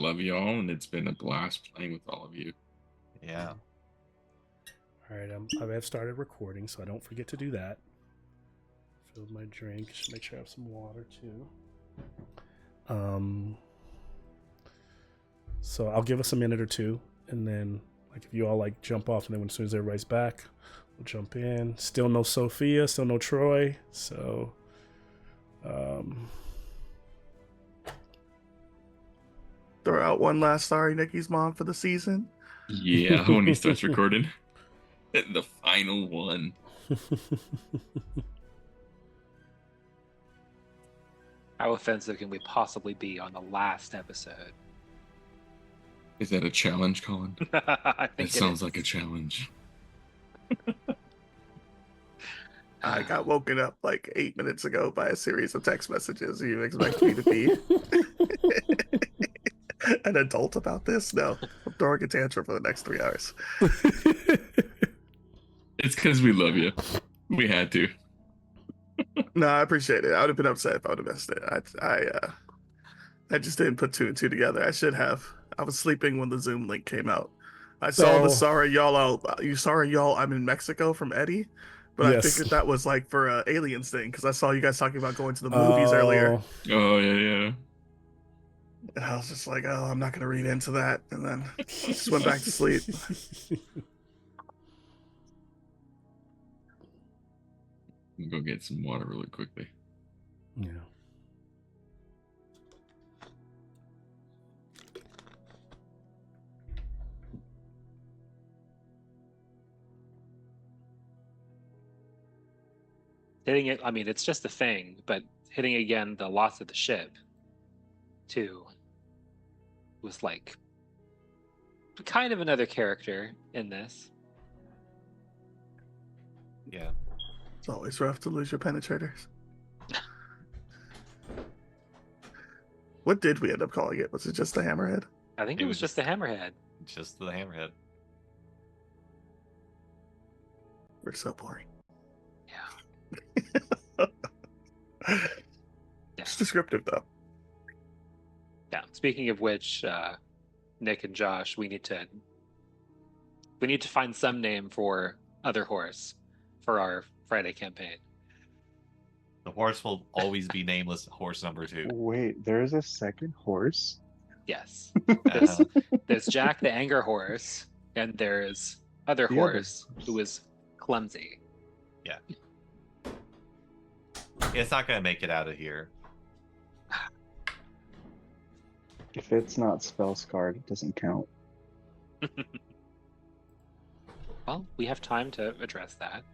Love y'all, and it's been a blast playing with all of you. Yeah. All right, I have started recording, so I don't forget to do that. Filled my drink. Should make sure I have some water too. So I'll give us a minute or two, and then like if you all like jump off, and then as soon as everybody's back, we'll jump in. Still no Sophia, still no Troy. So, throw out one last sorry Nikki's mom for the season. Yeah, when he starts recording. The final one. How offensive can we possibly be on the last episode? Is that a challenge, Colin? I think That sounds like a challenge. I got woken up like 8 minutes ago by a series of text messages. You expect me to be an adult about this? No, I'm throwing a tantrum for the next 3 hours. It's because we love you. We had to. No, I appreciate it. I would have been upset if I would have missed it. I just didn't put 2 and 2 together. I should have. I was sleeping when the Zoom link came out. I saw the sorry y'all. I'm in Mexico from Eddie, but yes. I figured that was like for an aliens thing because I saw you guys talking about going to the movies earlier. Oh yeah. And I was just like, oh, I'm not gonna read into that, and then just went back to sleep. Go get some water really quickly. Yeah. Hitting it, I mean, it's just a thing, but hitting again the loss of the ship, too, was like kind of another character in this. Yeah. It's always rough to lose your penetrators. What did we end up calling it? Was it just the hammerhead? I think it was just the hammerhead. Just the hammerhead. We're so boring. Yeah. It's descriptive, though. Yeah. Speaking of which, Nick and Josh, we need to find some name for Other Horse for our Friday campaign. The horse will always be nameless. Horse number 2. Wait, there's a second horse? Yes. There's Jack the Anger Horse, and there's Other Horse, who is clumsy. Yeah. It's not going to make it out of here. If it's not spell scarred, it doesn't count. Well, we have time to address that.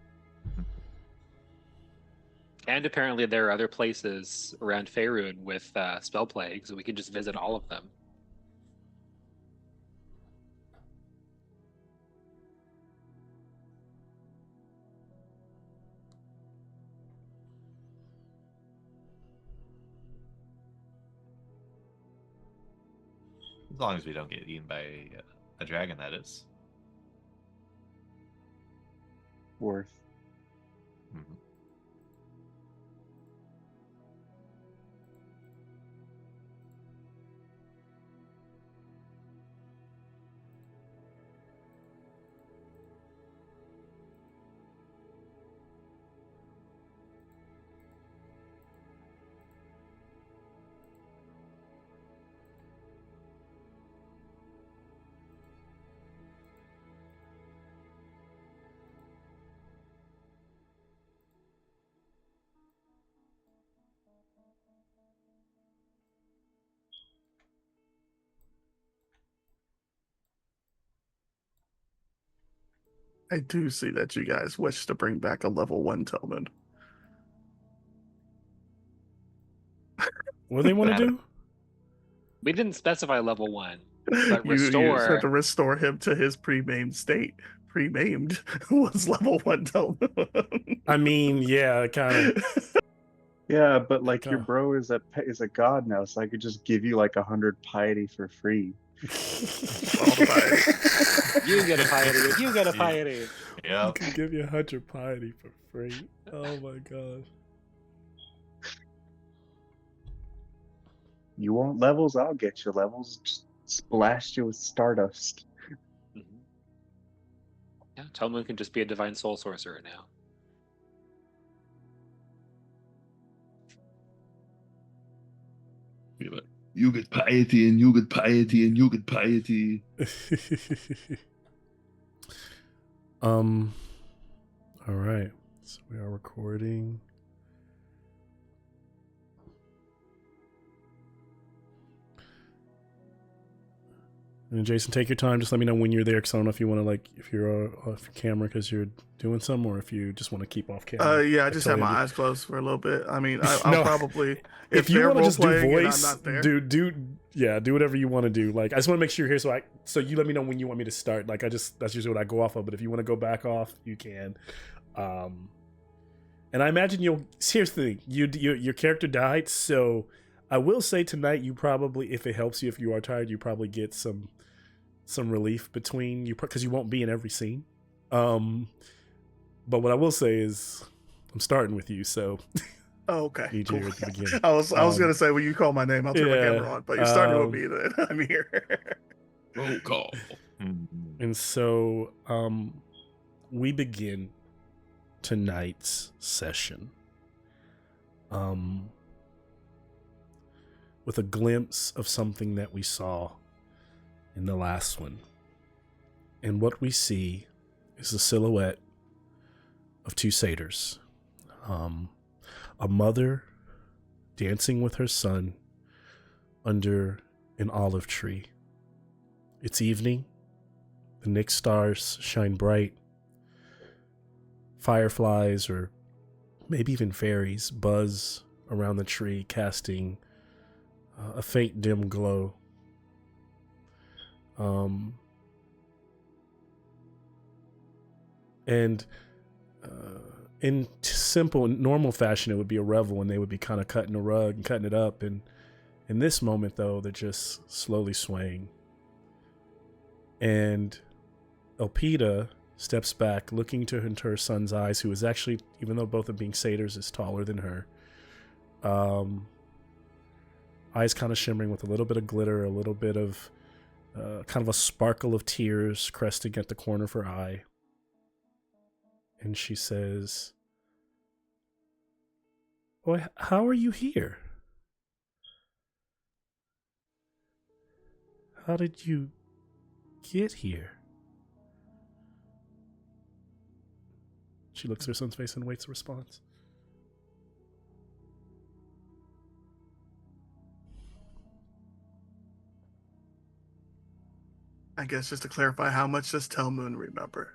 And apparently there are other places around Faerun with spell plagues, so we can just visit all of them. As long as we don't get eaten by a dragon, that is. Worth. Mm-hmm. I do see that you guys wish to bring back a level 1 Tillman. What do they want to do? We didn't specify level 1, but You restore. had to restore him to his pre-maimed state. Pre-maimed was level 1 Tillman. I mean, yeah, kind of. Yeah, but like your bro is a god now, so I could just give you like 100 piety for free. You get a piety. You get a piety. Yeah. I can give you 100 piety for free. Oh my god. You want levels? I'll get you levels. Just splashed you with stardust. Mhm. Yeah, Telmoon can just be a divine soul sorcerer now. Be like, you get piety, and you get piety, and you get piety. All right. So we are recording. And Jason, take your time. Just let me know when you're there, because I don't know if you want to, like, if you're off your camera because you're doing some, or if you just want to keep off camera. Yeah, I just had my eyes closed for a little bit. I mean, I'll No, probably if you want to just do role-playing and I'm voice, not there. do whatever you want to do. Like, I just want to make sure you're here, so you let me know when you want me to start. Like, that's usually what I go off of. But if you want to go back off, you can. And I imagine here's the thing, your character died, so I will say tonight you probably, if it helps you, if you are tired, you probably get some relief between you, because you won't be in every scene. But what I will say is I'm starting with you, so Oh, okay. need you Cool. at the beginning. I was gonna say when you call my name, I'll turn my camera on, but you're starting with me. Then I'm here. Roll call. And so we begin tonight's session with a glimpse of something that we saw in the last one. And what we see is the silhouette of two satyrs. A mother dancing with her son under an olive tree. It's evening. The Nyx stars shine bright. Fireflies, or maybe even fairies, buzz around the tree, casting a faint dim glow. And in simple, normal fashion, it would be a revel, and they would be kind of cutting the rug and cutting it up. And in this moment, though, they're just slowly swaying. And Elpida steps back, looking into her son's eyes, who is actually, even though both of being satyrs, is taller than her. Eyes kind of shimmering with a little bit of glitter, a little bit of kind of a sparkle of tears cresting at the corner of her eye. And she says, "Boy, how are you here? How did you get here?" She looks at her son's face and waits a response. I guess just to clarify, how much does Telmoon remember?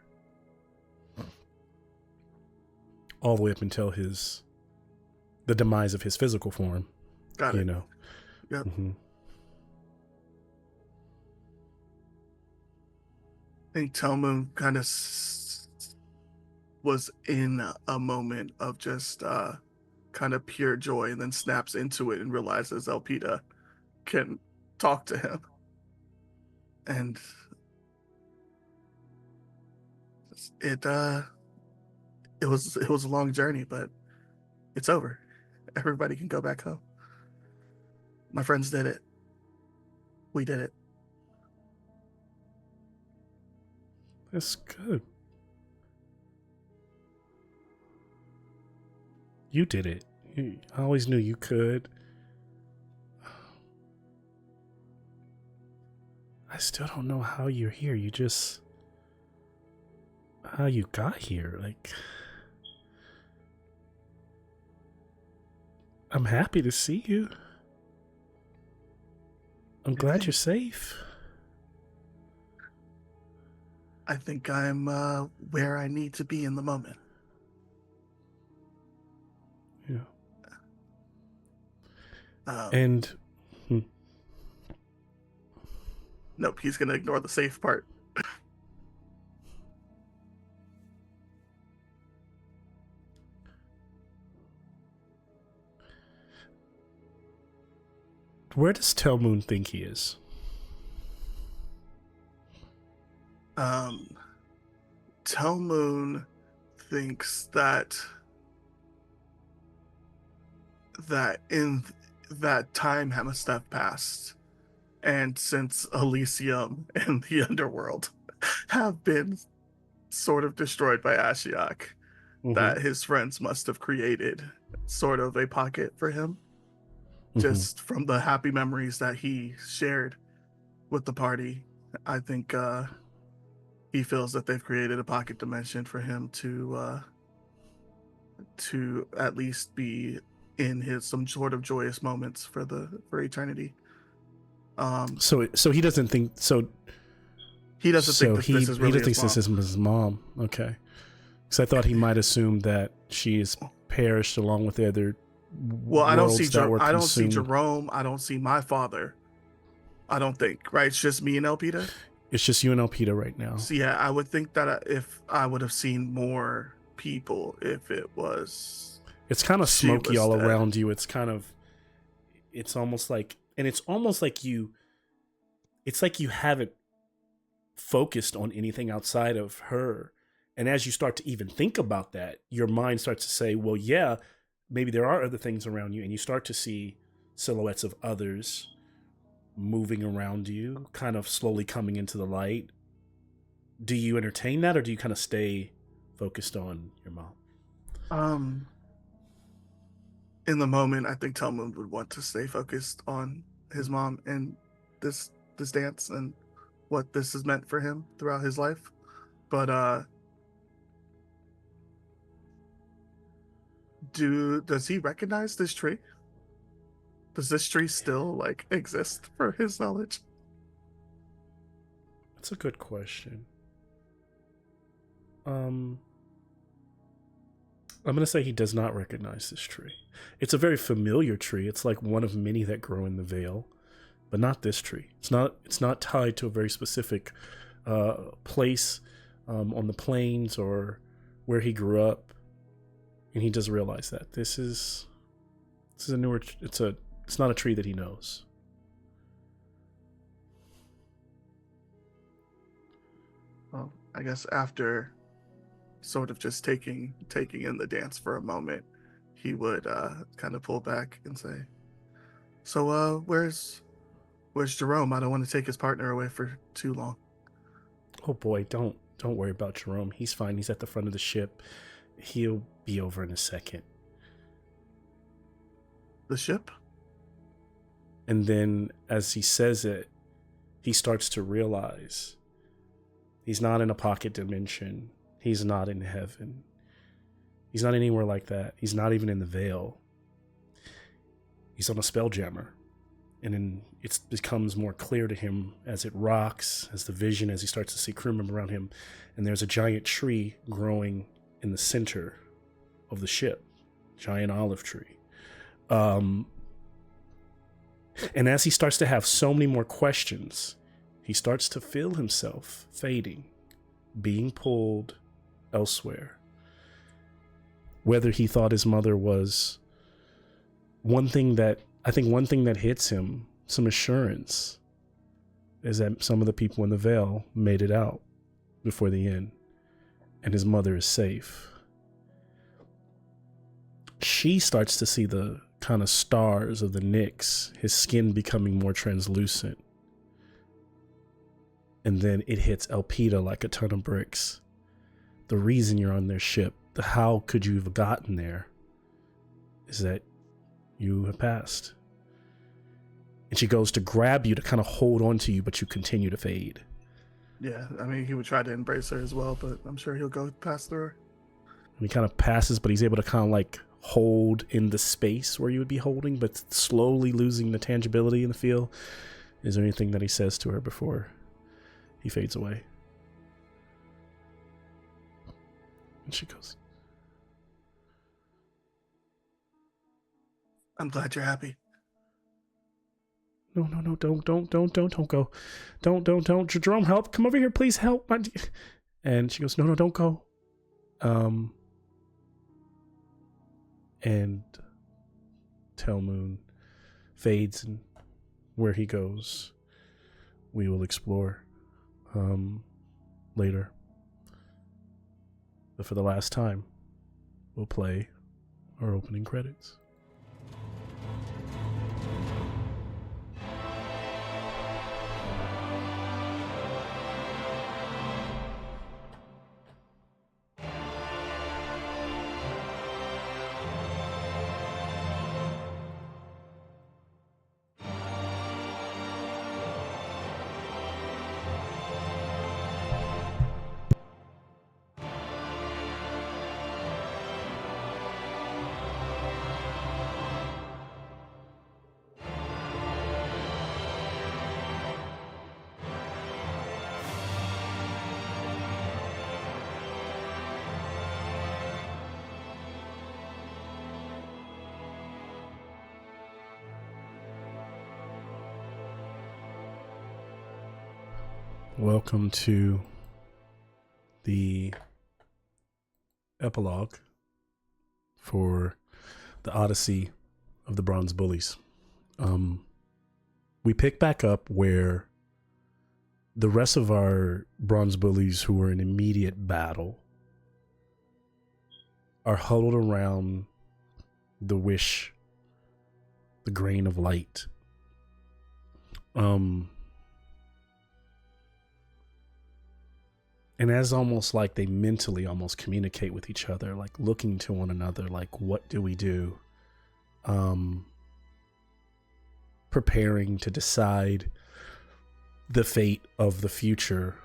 All the way up until the demise of his physical form. Got it. You know. Yep. Mm-hmm. I think Telmoon kind of was in a moment of just kind of pure joy, and then snaps into it and realizes Elpida can talk to him. And it was a long journey, but it's over. Everybody can go back home. My friends did it. We did it. That's good. You did it. I always knew you could. I still don't know how you're here. How you got here. Like, I'm happy to see you. I'm glad you're safe. I think I'm where I need to be in the moment. Yeah. And nope, he's gonna ignore the safe part. Where does Telmoon think he is? Telmoon thinks that in that time must have passed, And since Elysium and the underworld have been sort of destroyed by Ashiok, that his friends must have created sort of a pocket for him, just from the happy memories that he shared with the party. I think he feels that they've created a pocket dimension for him to at least be in his some sort of joyous moments for eternity. So he doesn't think so. He doesn't think that this is really he doesn't think his this mom. is his mom. Okay, because I thought he might assume that she has perished along with the other. Well, I don't see Jerome. I don't see my father. I don't think, right? It's just me and Elpida. It's just you and Elpida right now. So yeah, I would think that if I would have seen more people, if it was, it's kind of smoky all dead. around you. It's almost like you haven't focused on anything outside of her. And as you start to even think about that, your mind starts to say, well, yeah, maybe there are other things around you. And you start to see silhouettes of others moving around you, kind of slowly coming into the light. Do you entertain that, or do you kind of stay focused on your mom? In the moment, I think Talmud would want to stay focused on his mom and this dance and what this has meant for him throughout his life. But does he recognize this tree? Does this tree still like exist for his knowledge? That's a good question. I'm gonna say he does not recognize this tree. It's a very familiar tree. It's like one of many that grow in the Vale, but not this tree. It's not tied to a very specific place on the plains or where he grew up, and he does realize that this is a newer. It's not a tree that he knows. Well, I guess after sort of just taking in the dance for a moment, he would kind of pull back and say, so where's Jerome? I don't want to take his partner away for too long. Oh boy, don't worry about Jerome. He's fine. He's at the front of the ship. He'll be over in a second. The ship? And then as he says it, he starts to realize he's not in a pocket dimension. He's not in heaven. He's not anywhere like that. He's not even in the Vale. He's on a spelljammer. And then it becomes more clear to him as it rocks, as he starts to see crew members around him. And there's a giant tree growing in the center of the ship. Giant olive tree. And as he starts to have so many more questions, he starts to feel himself fading, being pulled elsewhere. Whether he thought his mother was one thing that hits him, some assurance, is that some of the people in the Vale made it out before the end, and his mother is safe. She starts to see the kind of stars of the Nyx, his skin becoming more translucent. And then it hits Elpida like a ton of bricks. The reason you're on their ship, the how could you have gotten there, is that you have passed. And she goes to grab you to kind of hold on to you, but you continue to fade. Yeah, I mean, he would try to embrace her as well, but I'm sure he'll go past through her. And he kind of passes, but he's able to kind of like hold in the space where you would be holding, but slowly losing the tangibility in the feel. Is there anything that he says to her before he fades away? And she goes, I'm glad you're happy. No, don't go. Don't. Jerome, help. Come over here, please help. And she goes, no, don't go. And Telmoon fades, and where he goes, we will explore later. But for the last time, we'll play our opening credits. welcome to the epilogue for the Odyssey of the Bronze Bullies. We pick back up where the rest of our Bronze Bullies who were in immediate battle are huddled around the wish, the grain of light. And as almost like they mentally almost communicate with each other, like looking to one another, like, what do we do? Preparing to decide the fate of the future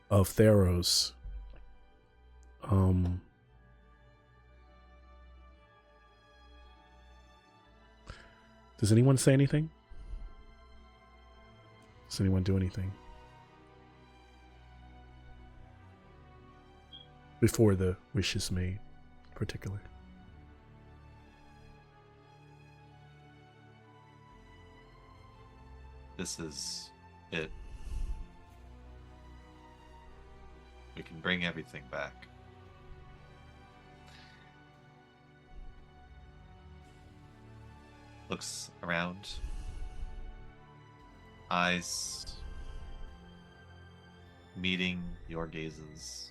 of Theros. Does anyone say anything? Does anyone do anything? Before the wish is made, particularly. This is it. We can bring everything back. Looks around. Eyes meeting your gazes.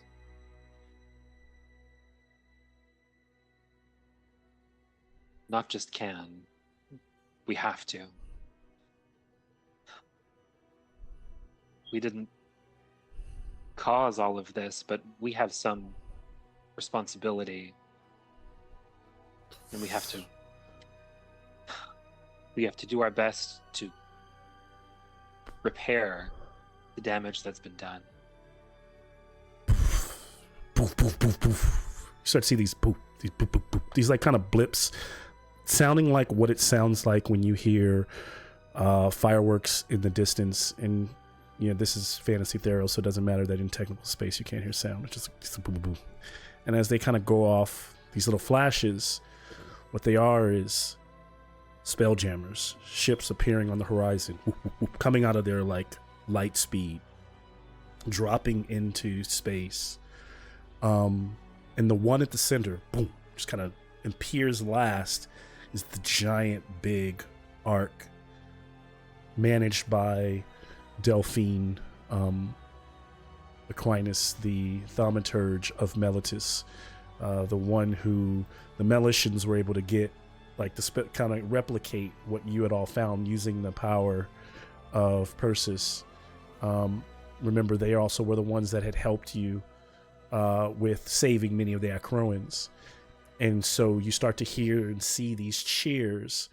Not just can, we have to. We didn't cause all of this, but we have some responsibility. And we have to do our best to repair the damage that's been done. Poof, poof, poof, poof. You start to see these poof, these poof, poof, poof, these like kind of blips, sounding like what it sounds like when you hear fireworks in the distance. And you know, this is fantasy Theros, so it doesn't matter that in technical space you can't hear sound. It's just a boom, boom, boom. And as they kind of go off, these little flashes, what they are is spelljammers, ships appearing on the horizon, whoop, whoop, whoop, coming out of their like light speed, dropping into space. And the one at the center, boom, just kind of appears last, is the giant big ark managed by Delphine Aquinas, the thaumaturge of Meletis, the one who the Meletians were able to get, like, to kind of replicate what you had all found using the power of Persis. Remember, they also were the ones that had helped you with saving many of the Acroans. And so you start to hear and see these cheers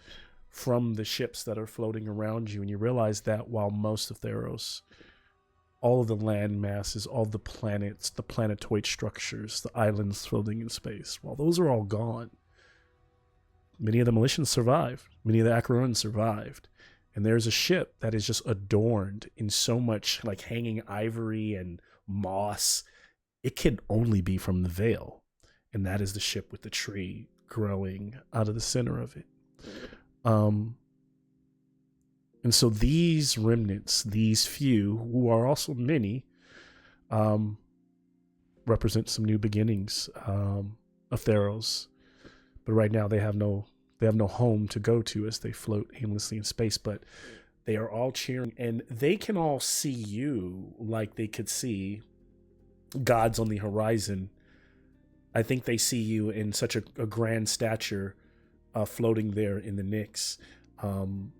from the ships that are floating around you, and you realize that while most of Theros, all of the land masses, all the planets, the planetoid structures, the islands floating in space, while those are all gone, many of the Militians survived, many of the Acroans survived, and there's a ship that is just adorned in so much like hanging ivory and moss. It can only be from the Veil, and that is the ship with the tree growing out of the center of it. And so these remnants, these few, who are also many, represent some new beginnings of Theros. But right now they have no home to go to as they float aimlessly in space. But they are all cheering, and they can all see you like they could see gods on the horizon. I think they see you in such a grand stature, floating there in the Nyx. And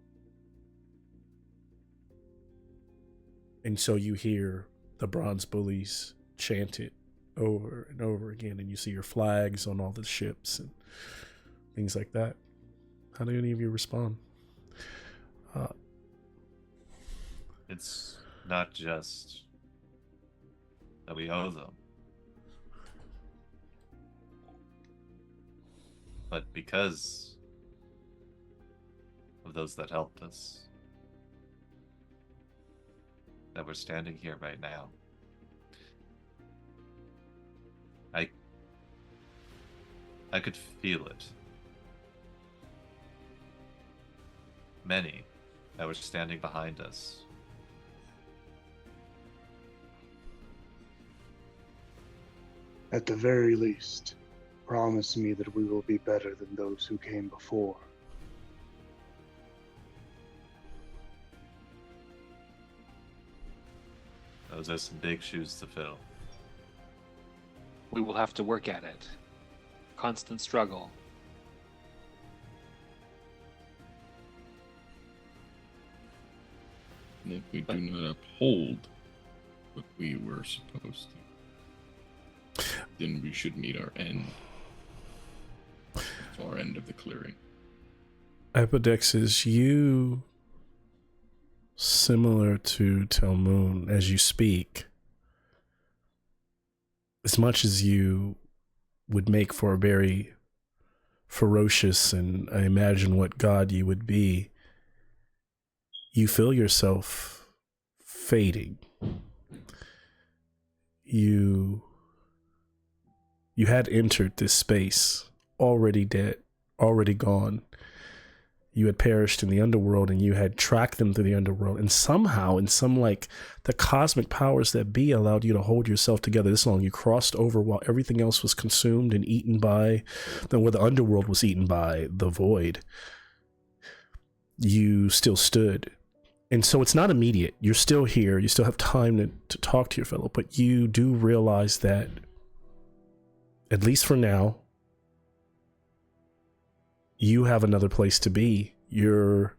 so you hear the Bronze Bullies chant it over and over again, and you see your flags on all the ships and things like that. How do any of you respond? It's not just that we owe them, but because of those that helped us, that we're standing here right now. I could feel it. Many that were standing behind us At the very least, promise me that we will be better than those who came before. Those are some big shoes to fill. We will have to work at it. Constant struggle. And if we do not uphold what we were supposed to, then we should meet our end. The far end of the clearing. Epidexis, you, similar to Telmoon, as you speak, as much as you would make for a very ferocious and I imagine what god you would be, you feel yourself fading. You had entered this space already dead, already gone. You had perished in the underworld and you had tracked them through the underworld, and somehow in some the cosmic powers that be allowed you to hold yourself together this long. You crossed over while everything else was consumed and eaten by where the underworld was eaten by the void. You still stood. And so it's not immediate. You're still here. You still have time to talk to your fellow, but you do realize that, at least for now, you have another place to be. You're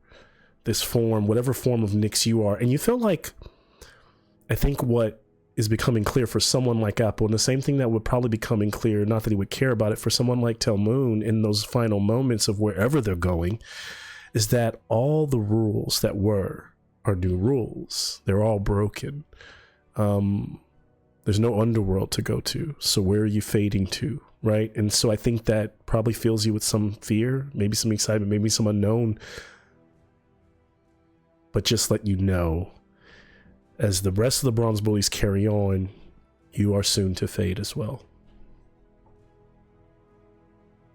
this form, whatever form of Nyx you are. And you feel like, I think what is becoming clear for someone like Apple, and the same thing that would probably becoming clear, not that he would care about it, for someone like Telmoon in those final moments of wherever they're going, is that all the rules that were are new rules. They're all broken. There's no underworld to go to. So where are you fading to? Right? And so I think that probably fills you with some fear, maybe some excitement, maybe some unknown. But just let you know, as the rest of the Bronze Bullies carry on, you are soon to fade as well.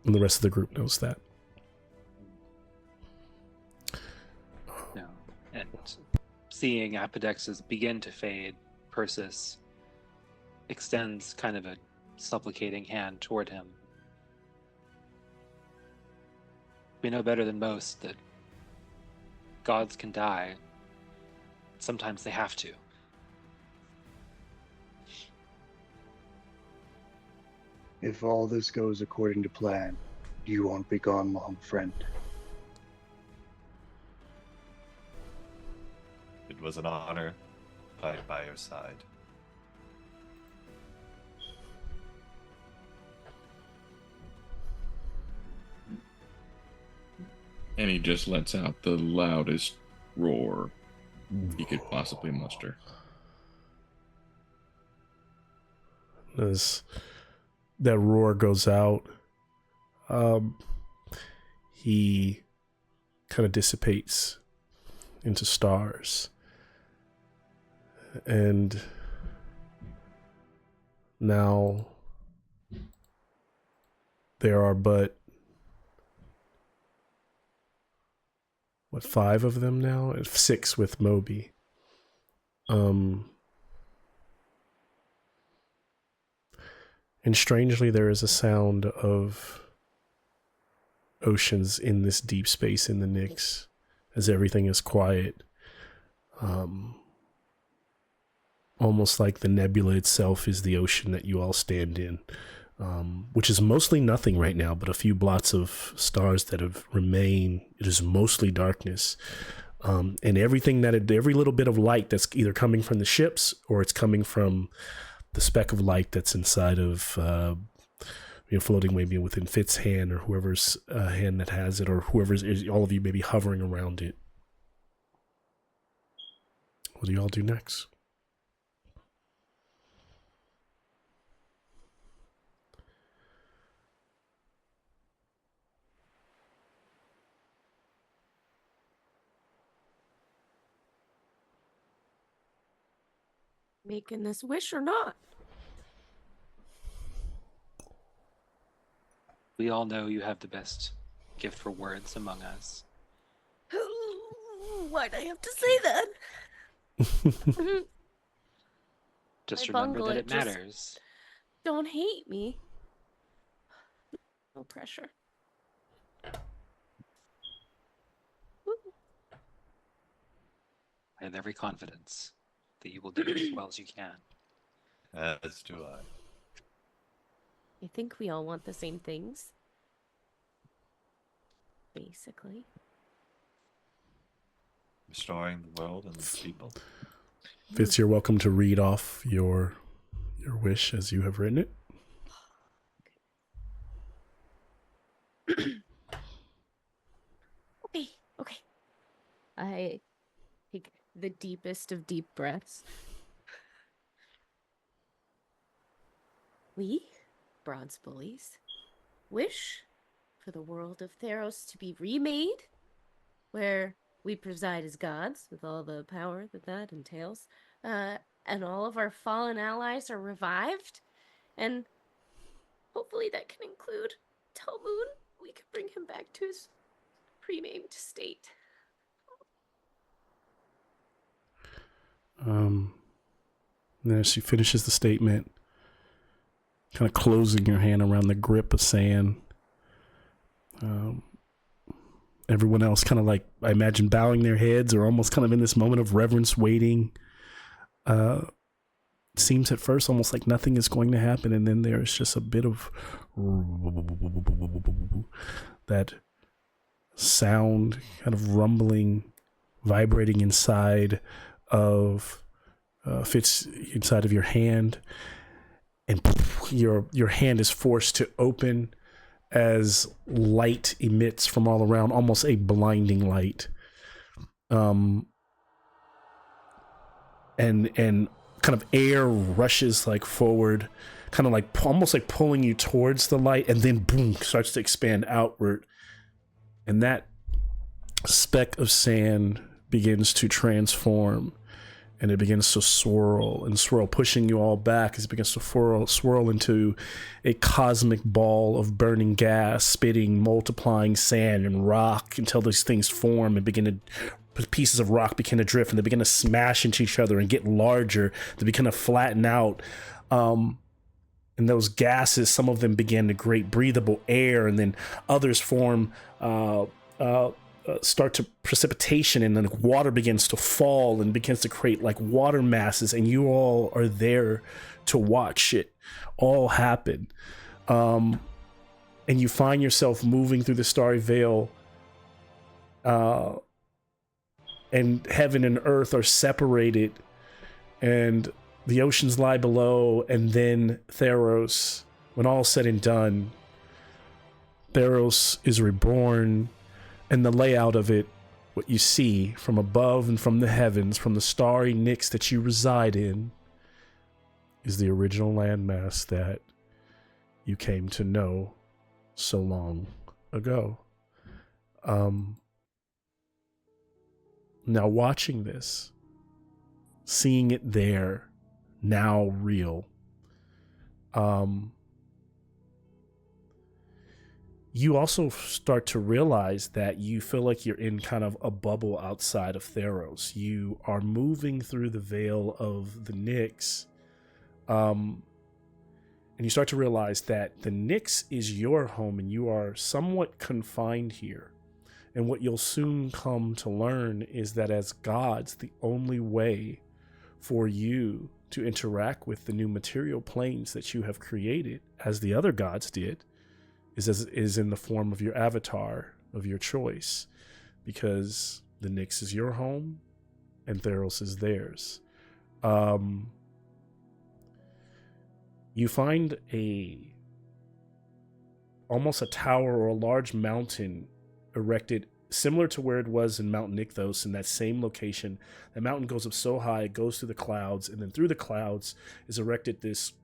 And the rest of the group knows that. No. And seeing Apodexes begin to fade, Persis extends kind of a supplicating hand toward him. We know better than most that gods can die. Sometimes they have to. If all this goes according to plan, you won't be gone long, friend. It was an honor to fight by your side. And he just lets out the loudest roar he could possibly muster. As that roar goes out, he kind of dissipates into stars. And now there are but 5 of them now? 6 with Moby. And strangely, there is a sound of oceans in this deep space in the Nyx, as everything is quiet. Almost like the nebula itself is the ocean that you all stand in. Which is mostly nothing right now, but a few blots of stars that have remained. It is mostly darkness. And every little bit of light that's either coming from the ships or it's coming from the speck of light that's inside of, floating maybe within Fitz's hand or whoever's hand that has it, or all of you maybe hovering around it. What do you all do next? Making this wish or not? We all know you have the best gift for words among us. Why'd I have to say that? Just I remember bungle that it, it matters. Don't hate me. No pressure. I have every confidence that you will do it as well as you can. As do I. I think we all want the same things. Basically. Restoring the world and its people. Fitz, you're welcome to read off your wish as you have written it. Okay. I take the deepest of deep breaths. We, bronze bullies, wish for the world of Theros to be remade, where we preside as gods with all the power that entails, and all of our fallen allies are revived, and hopefully that can include Talmoon. We can bring him back to his pre-named state. And as she finishes the statement, kind of closing your hand around the grip of sand, everyone else kind of like, I imagine, bowing their heads or almost kind of in this moment of reverence, waiting. Seems at first almost like nothing is going to happen, and then there's just a bit of that sound kind of rumbling, vibrating inside of Fitz, inside of your hand, and your hand is forced to open as light emits from all around, almost a blinding light. And kind of air rushes like forward, kind of like almost like pulling you towards the light, and then boom, starts to expand outward. And that speck of sand begins to transform, and it begins to swirl, pushing you all back as it begins to swirl into a cosmic ball of burning gas, spitting, multiplying sand and rock until these things form and begin to, pieces of rock begin to drift, and they begin to smash into each other and get larger. They begin to flatten out. And those gases, some of them begin to create breathable air, and then others form, start to precipitation, and then water begins to fall and begins to create like water masses, and you all are there to watch it all happen. And you find yourself moving through the starry veil, and heaven and earth are separated, and the oceans lie below, and then Theros, when all's said and done, Theros is reborn. And the layout of it, what you see from above and from the heavens, from the starry Nyx that you reside in, is the original landmass that you came to know so long ago. Now watching this, seeing it there, now real, you also start to realize that you feel like you're in kind of a bubble outside of Theros. You are moving through the veil of the Nyx, and you start to realize that the Nyx is your home, and you are somewhat confined here. And what you'll soon come to learn is that as gods, the only way for you to interact with the new material planes that you have created, as the other gods did, is in the form of your avatar of your choice, because the Nyx is your home and Theros is theirs. You find almost a tower or a large mountain erected similar to where it was in Mount Nykthos, in that same location. The mountain goes up so high, it goes through the clouds, and then through the clouds is erected this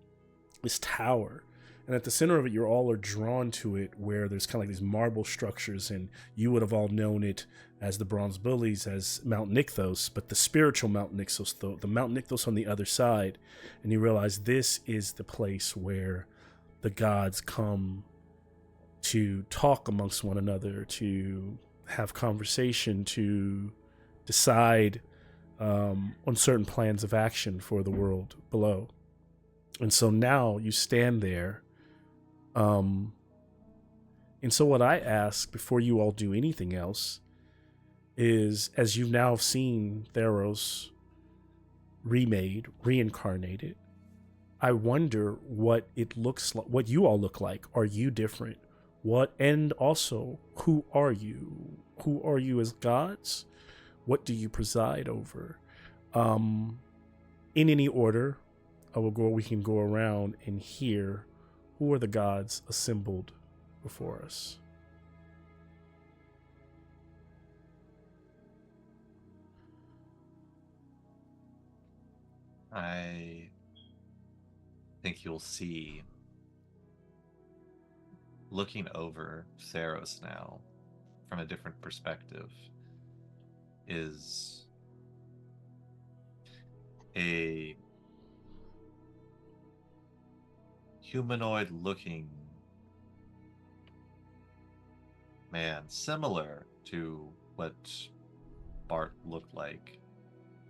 tower. And at the center of it, you all are drawn to it, where there's kind of like these marble structures, and you would have all known it as the Bronze Bullies, as Mount Nykthos, but the spiritual Mount Nykthos, the Mount Nykthos on the other side. And you realize this is the place where the gods come to talk amongst one another, to have conversation, to decide on certain plans of action for the world below. And so now you stand there. And so what I ask before you all do anything else is, as you've now seen Theros remade, reincarnated, I wonder what it looks like, what you all look like. Are you different? What, and also, who are you? Who are you as gods? What do you preside over? In any order, we can go around and hear who are the gods assembled before us. I think you'll see, looking over Theros now from a different perspective, is a humanoid looking man, similar to what Bart looked like,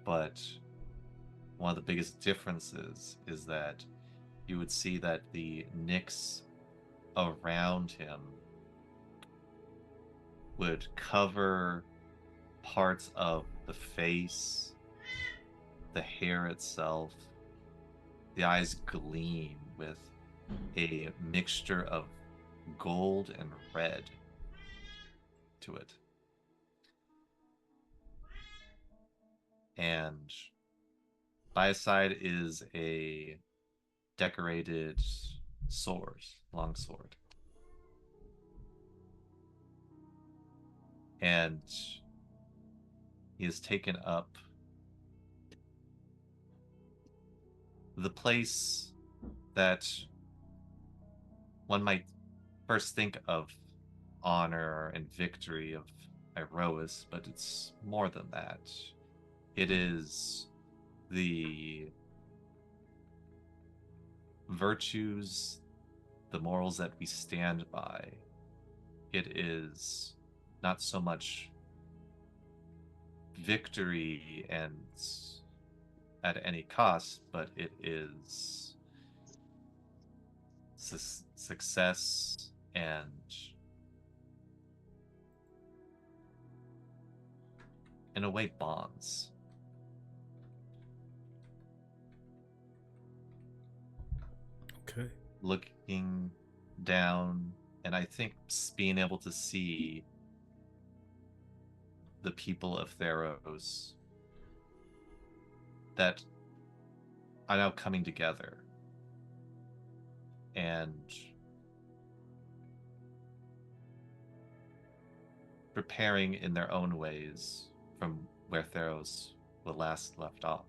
but one of the biggest differences is that you would see that the nicks around him would cover parts of the face, the hair itself. The eyes gleam with a mixture of gold and red to it. And by his side is a decorated sword, long sword. And he has taken up the place that one might first think of honor and victory of Iroas, but it's more than that. It is the virtues, the morals that we stand by. It is not so much victory and at any cost, but it is success and in a way bonds. Okay. Looking down, and I think being able to see the people of Theros that are now coming together and preparing in their own ways from where Theros was last left off.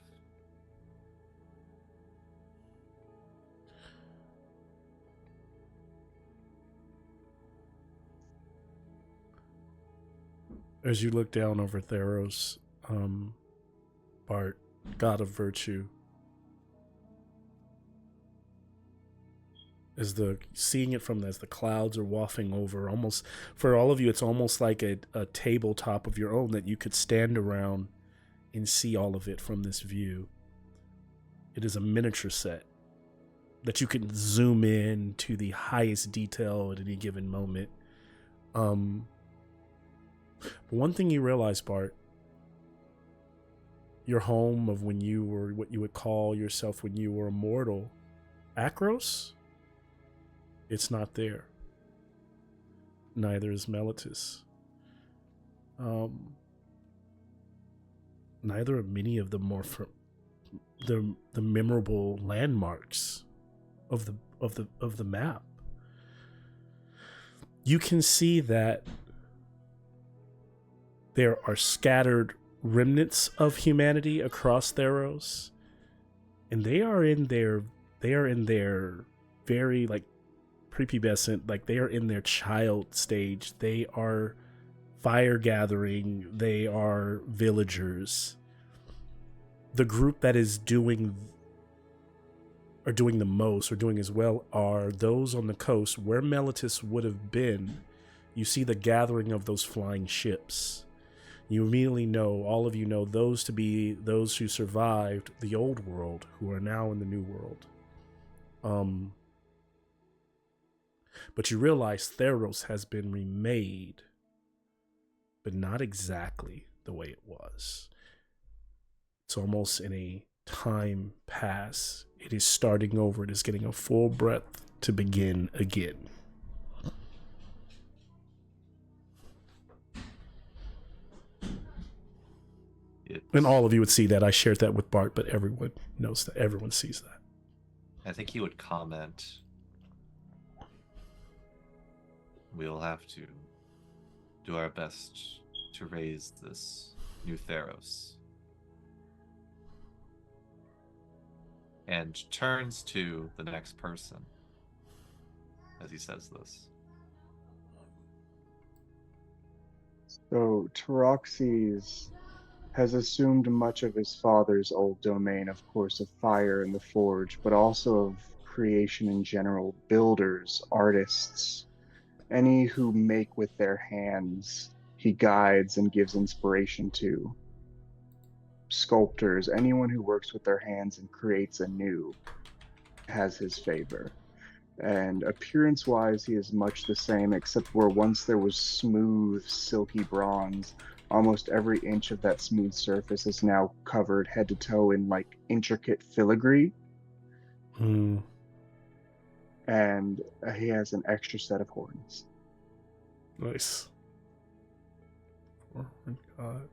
As you look down over Theros, Bart, god of virtue, seeing it from as the clouds are wafting over, almost for all of you, it's almost like a tabletop of your own that you could stand around and see all of it from this view. It is a miniature set that you can zoom in to the highest detail at any given moment. One thing you realize, Bart, your home of when you were what you would call yourself when you were immortal, Akros, it's not there. Neither is Meletis. Neither are many of the more the memorable landmarks of the map. You can see that there are scattered remnants of humanity across Theros, and they are in their very like prepubescent, like they are in their child stage. They are fire gathering, they are villagers. The group that is doing the most or doing as well are those on the coast where Meletis would have been. You see the gathering of those flying ships. You immediately know, all of you know those to be those who survived the old world, who are now in the new world. But you realize Theros has been remade, but not exactly the way it was. It's almost in a time pass. It is starting over. It is getting a full breath to begin again. And all of you would see that. I shared that with Bart, but everyone knows that. Everyone sees that. I think he would comment, we'll have to do our best to raise this new Theros. And turns to the next person as he says this. So Taroxes has assumed much of his father's old domain, of course, of fire and the forge, but also of creation in general, builders, artists, any who make with their hands, he guides and gives inspiration to. Sculptors, anyone who works with their hands and creates anew has his favor. And appearance-wise, he is much the same, except where once there was smooth, silky bronze, almost every inch of that smooth surface is now covered head to toe in like intricate filigree. Mm. And he has an extra set of horns. Nice. Oh my god.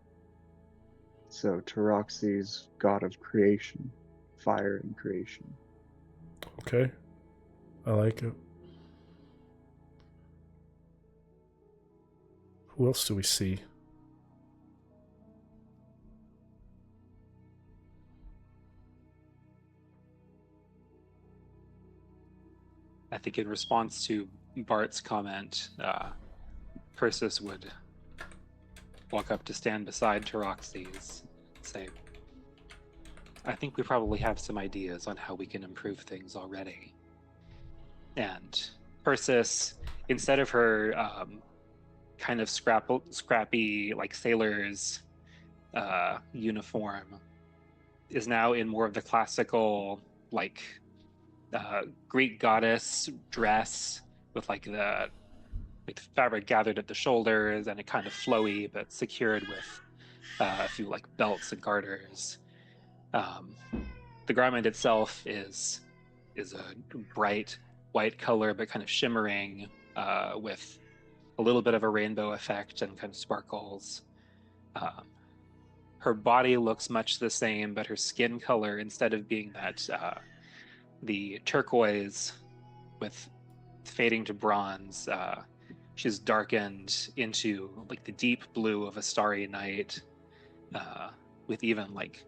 So Taroxes, god of creation, fire and creation. Okay. I like it. Who else do we see? I think in response to Bart's comment, Persis would walk up to stand beside Taroxes and say, I think we probably have some ideas on how we can improve things already. And Persis, instead of her kind of scrappy like sailor's uniform, is now in more of the classical like Greek goddess dress with like the fabric gathered at the shoulders and it kind of flowy but secured with a few like belts and garters. The garment itself is a bright white color but kind of shimmering with a little bit of a rainbow effect and kind of sparkles. Her body looks much the same, but her skin color, instead of being that the turquoise with fading to bronze, she's darkened into like the deep blue of a starry night, with even like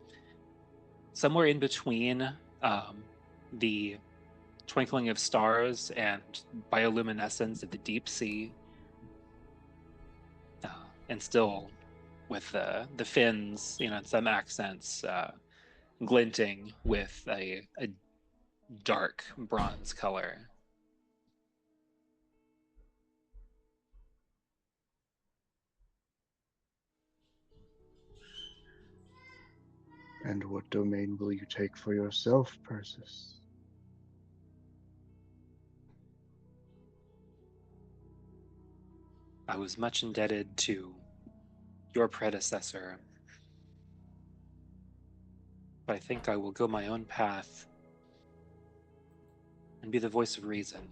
somewhere in between the twinkling of stars and bioluminescence of the deep sea, and still with the fins, and some accents glinting with a dark bronze color. And what domain will you take for yourself, Persis? I was much indebted to your predecessor, but I think I will go my own path and be the voice of reason.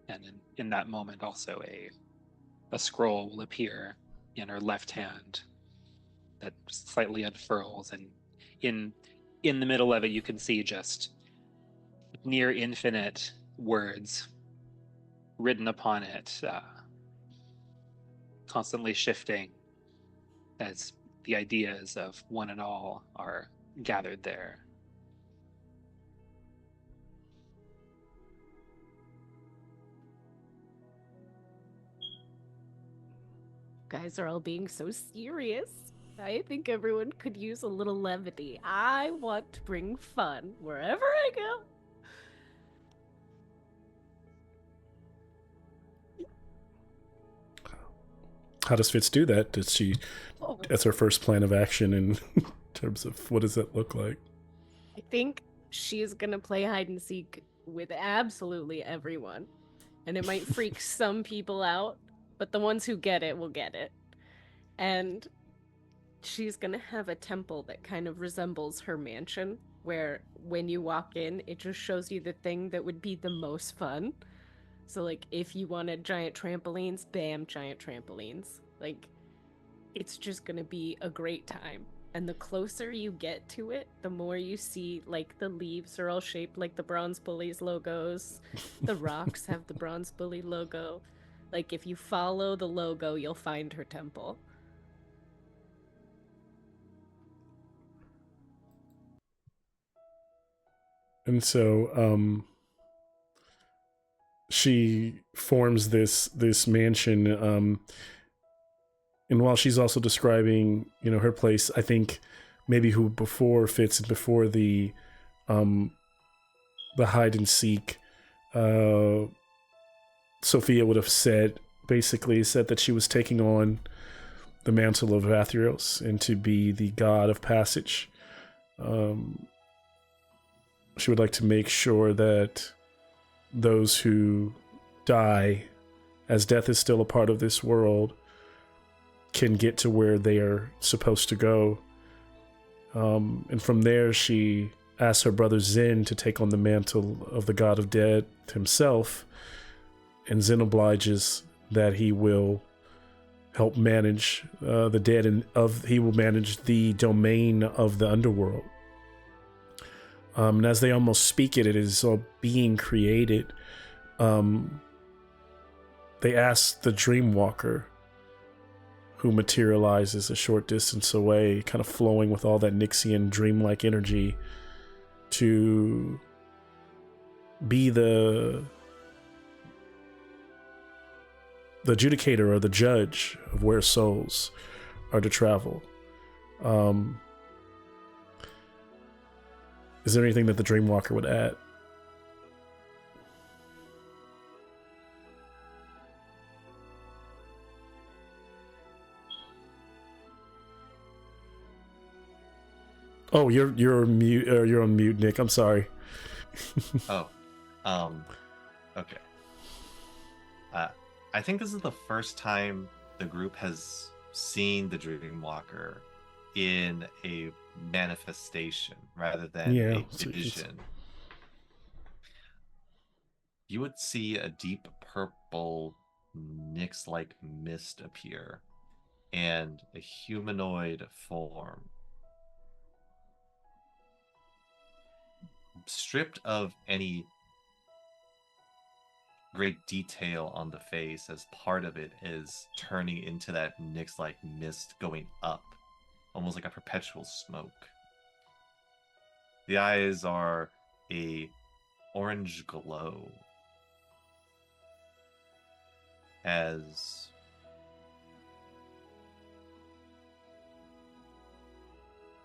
And in that moment, also a scroll will appear in her left hand that slightly unfurls, and in the middle of it, you can see just near infinite words written upon it, constantly shifting as the ideas of one and all are gathered there. Guys are all being so serious. I think everyone could use a little levity. I want to bring fun wherever I go. How does Fitz do that? Does she? Oh, That's her first plan of action in terms of what does that look like? I think she's gonna play hide and seek with absolutely everyone. And it might freak some people out, but the ones who get it will get it. And she's gonna have a temple that kind of resembles her mansion, where when you walk in, it just shows you the thing that would be the most fun. So, like, if you wanted giant trampolines, bam, giant trampolines. Like, it's just gonna be a great time. And the closer you get to it, the more you see, like, the leaves are all shaped like the Bronze Bullies logos. The rocks have the Bronze Bully logo. Like, if you follow the logo, you'll find her temple. And so she forms this mansion, and while she's also describing, her place, I think maybe who before Fitz, before the hide and seek, Sophia would have said that she was taking on the mantle of Atheros and to be the god of passage. She would like to make sure that those who die, as death is still a part of this world, can get to where they are supposed to go. And from there, she asks her brother Zen to take on the mantle of the god of death himself, and Zen obliges that he will help manage the dead, and he will manage the domain of the underworld. And as they almost speak it is all being created. They ask the Dreamwalker, who materializes a short distance away, kind of flowing with all that Nixian dreamlike energy, to be the adjudicator or the judge of where souls are to travel. Is there anything that the Dreamwalker would add? Oh, you're mute. You're on mute, Nick. I'm sorry. Oh, okay. I think this is the first time the group has seen the Dreamwalker in a manifestation rather than a vision. You would see a deep purple Nyx-like mist appear and a humanoid form, stripped of any great detail on the face, as part of it is turning into that Nyx-like mist going up, almost like a perpetual smoke. The eyes are a orange glow as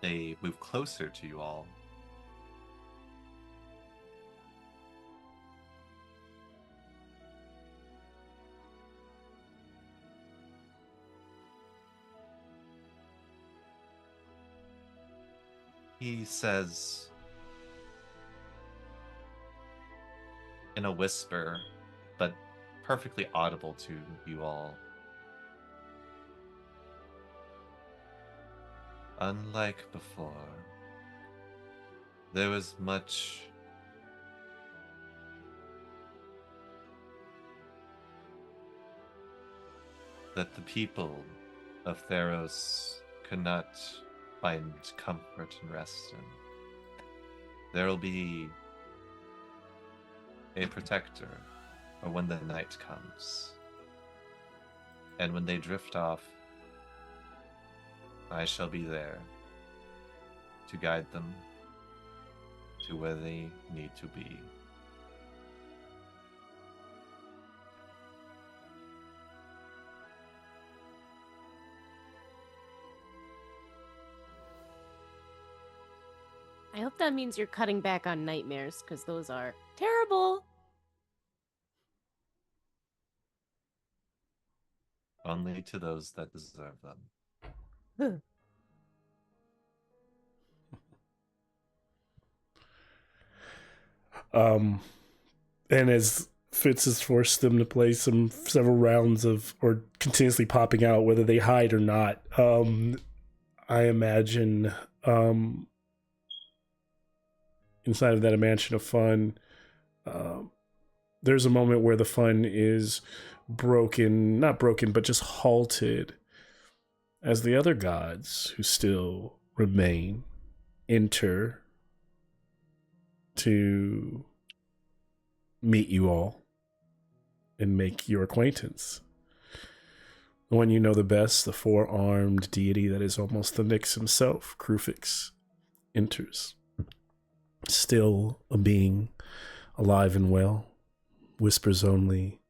they move closer to you all. He says in a whisper, but perfectly audible to you all, unlike before, there was much that the people of Theros could not find comfort and rest in. There will be a protector for when the night comes. And when they drift off, I shall be there to guide them to where they need to be. I hope that means you're cutting back on nightmares, because those are terrible. Only to those that deserve them. And as Fitz has forced them to play several rounds of, or continuously popping out, whether they hide or not, I imagine inside of that mansion of fun, there's a moment where the fun is not broken, but just halted as the other gods who still remain enter to meet you all and make your acquaintance. The one you know the best, the four-armed deity that is almost the Nyx himself, Krufix, enters. Still a being alive and well, whispers only.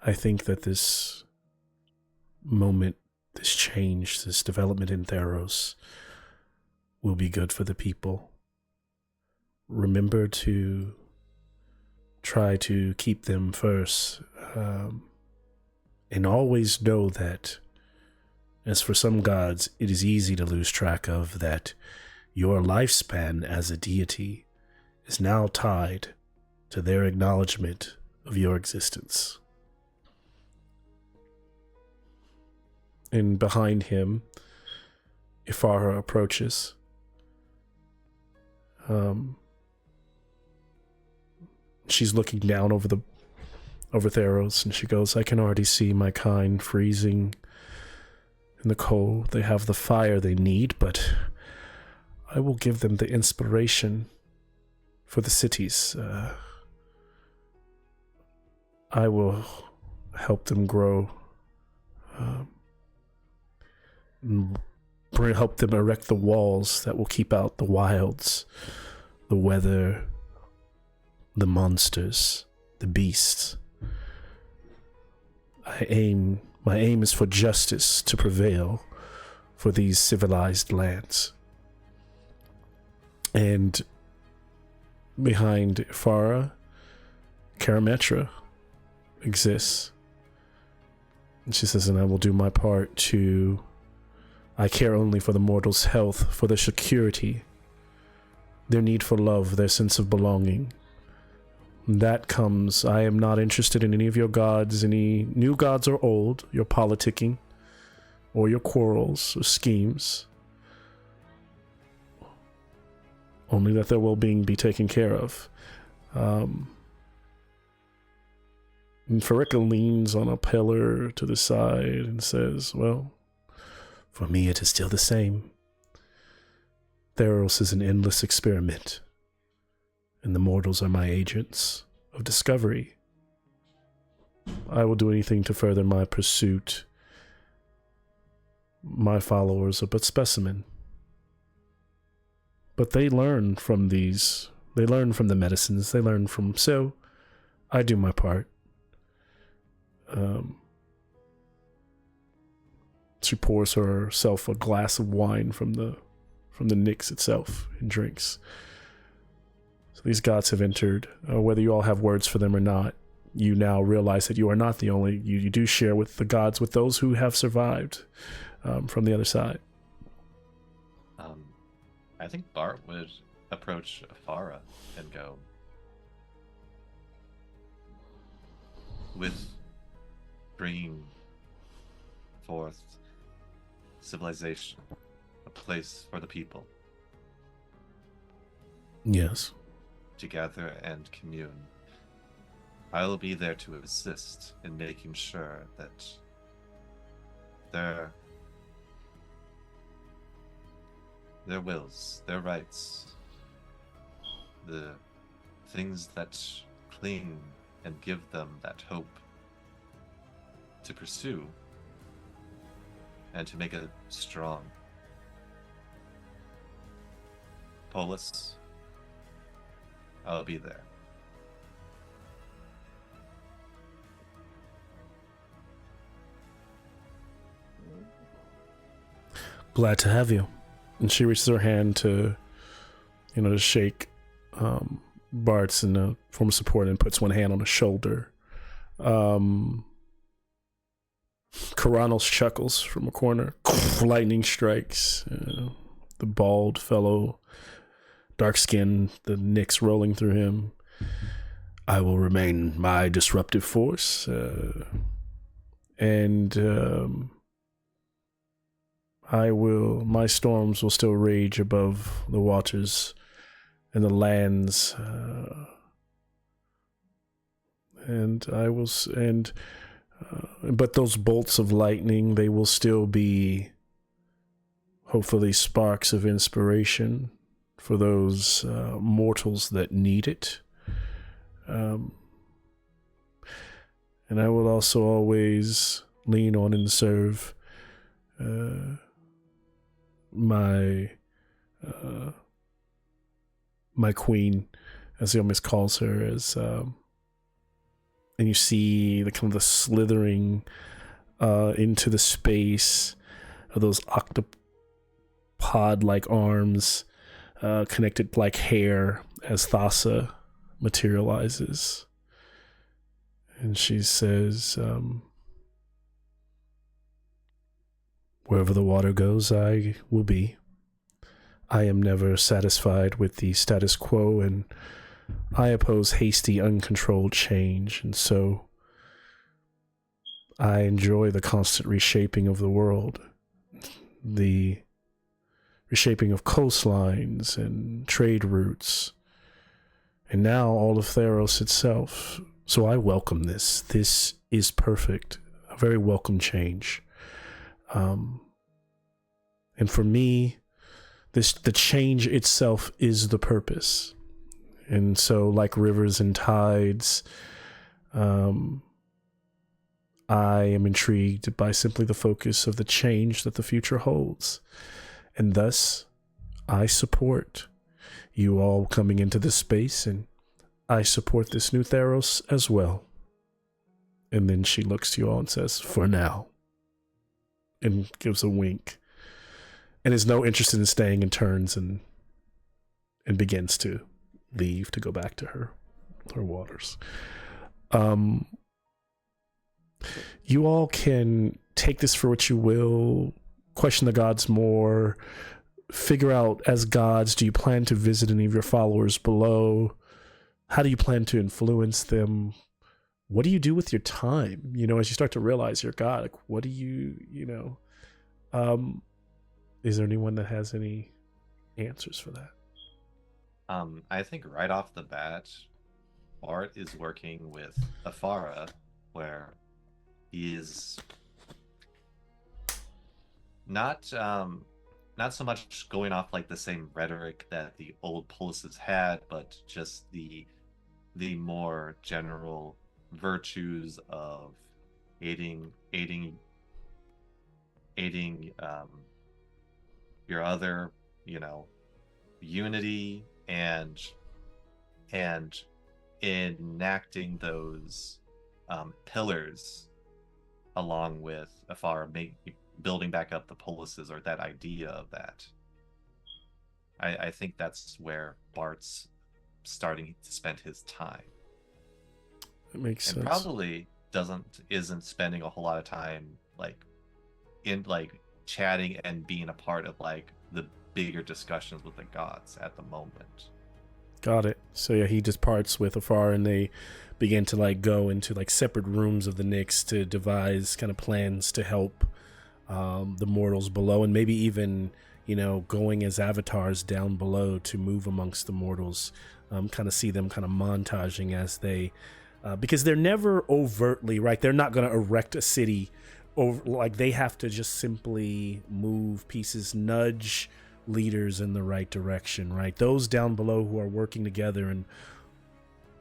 I think that this moment, this change, this development in Theros will be good for the people. Remember to try to keep them first, and always know that, as for some gods, it is easy to lose track of, that your lifespan as a deity is now tied to their acknowledgement of your existence. And behind him, Ifara approaches. She's looking down over Theros, and she goes, "I can already see my kind freezing in the cold. They have the fire they need, but I will give them the inspiration for the cities. I will help them grow, help them erect the walls that will keep out the wilds, the weather, the monsters, the beasts. My aim is for justice to prevail for these civilized lands." And behind Ifara, Karametra exists. And she says, "And I will do my part to... I care only for the mortals' health, for their security, their need for love, their sense of belonging. That comes... I am not interested in any of your gods, any new gods or old, your politicking, or your quarrels or schemes. Only that their well-being be taken care of." And Farika leans on a pillar to the side and says, "Well, for me it is still the same. Theros is an endless experiment, and the mortals are my agents of discovery. I will do anything to further my pursuit. My followers are but specimen. But they learn from the medicines, they learn from... So, I do my part." She pours herself a glass of wine from the Nyx itself and drinks. So these gods have entered. Whether you all have words for them or not, you now realize that you are not the only... You do share with the gods, with those who have survived from the other side. I think Bart would approach Afara and go, "With bringing forth civilization, a place for the people Yes. to gather and commune, I will be there to assist in making sure that their wills, their rights, the things that cling and give them that hope to pursue and to make it strong. Polis, I'll be there." Glad to have you. And she reaches her hand to, to shake Bart's in a form of support and puts one hand on his shoulder. Karanos chuckles from a corner. Lightning strikes. The bald fellow, dark skin, the nicks rolling through him. I will remain my disruptive force. My storms will still rage above the waters and the lands. But those bolts of lightning, they will still be hopefully sparks of inspiration for those mortals that need it. And I will also always lean on and serve my queen, as he almost calls her, and you see the kind of the slithering into the space of those octopod-like arms connected like hair as Thassa materializes. And she says, wherever the water goes, I will be. I am never satisfied with the status quo, and I oppose hasty, uncontrolled change, and so I enjoy the constant reshaping of the world, the reshaping of coastlines and trade routes, and now all of Theros itself. So I welcome this. This is perfect, a very welcome change. And for me, the change itself is the purpose. And so, like rivers and tides, I am intrigued by simply the focus of the change that the future holds. And thus, I support you all coming into this space, and I support this new Theros as well. And then she looks to you all and says, for now, and gives a wink, and is no interested in staying, and turns and begins to leave to go back to her waters. You all can take this for what you will, question the gods more, figure out, as gods, do you plan to visit any of your followers below? How do you plan to influence them? What do you do with your time? As you start to realize you're God, like, what do you is there anyone that has any answers for that? I think right off the bat, Bart is working with Afara, where he is not so much going off like the same rhetoric that the old Polices had, but just the more general virtues of aiding your other, unity and enacting those pillars along with Afar, building back up the Polices, or that idea of that. I think that's where Bart's starting to spend his time. That makes sense. And probably isn't spending a whole lot of time chatting and being a part of the bigger discussions with the gods at the moment. Got it. So yeah, he just parts with Afar, and they begin to go into separate rooms of the Nyx to devise kind of plans to help the mortals below, and maybe even going as avatars down below to move amongst the mortals. Kind of see them kind of montaging as they because they're never overtly right. They're not going to erect a city, or they have to just simply move pieces, nudge leaders in the right direction, right? Those down below who are working together. And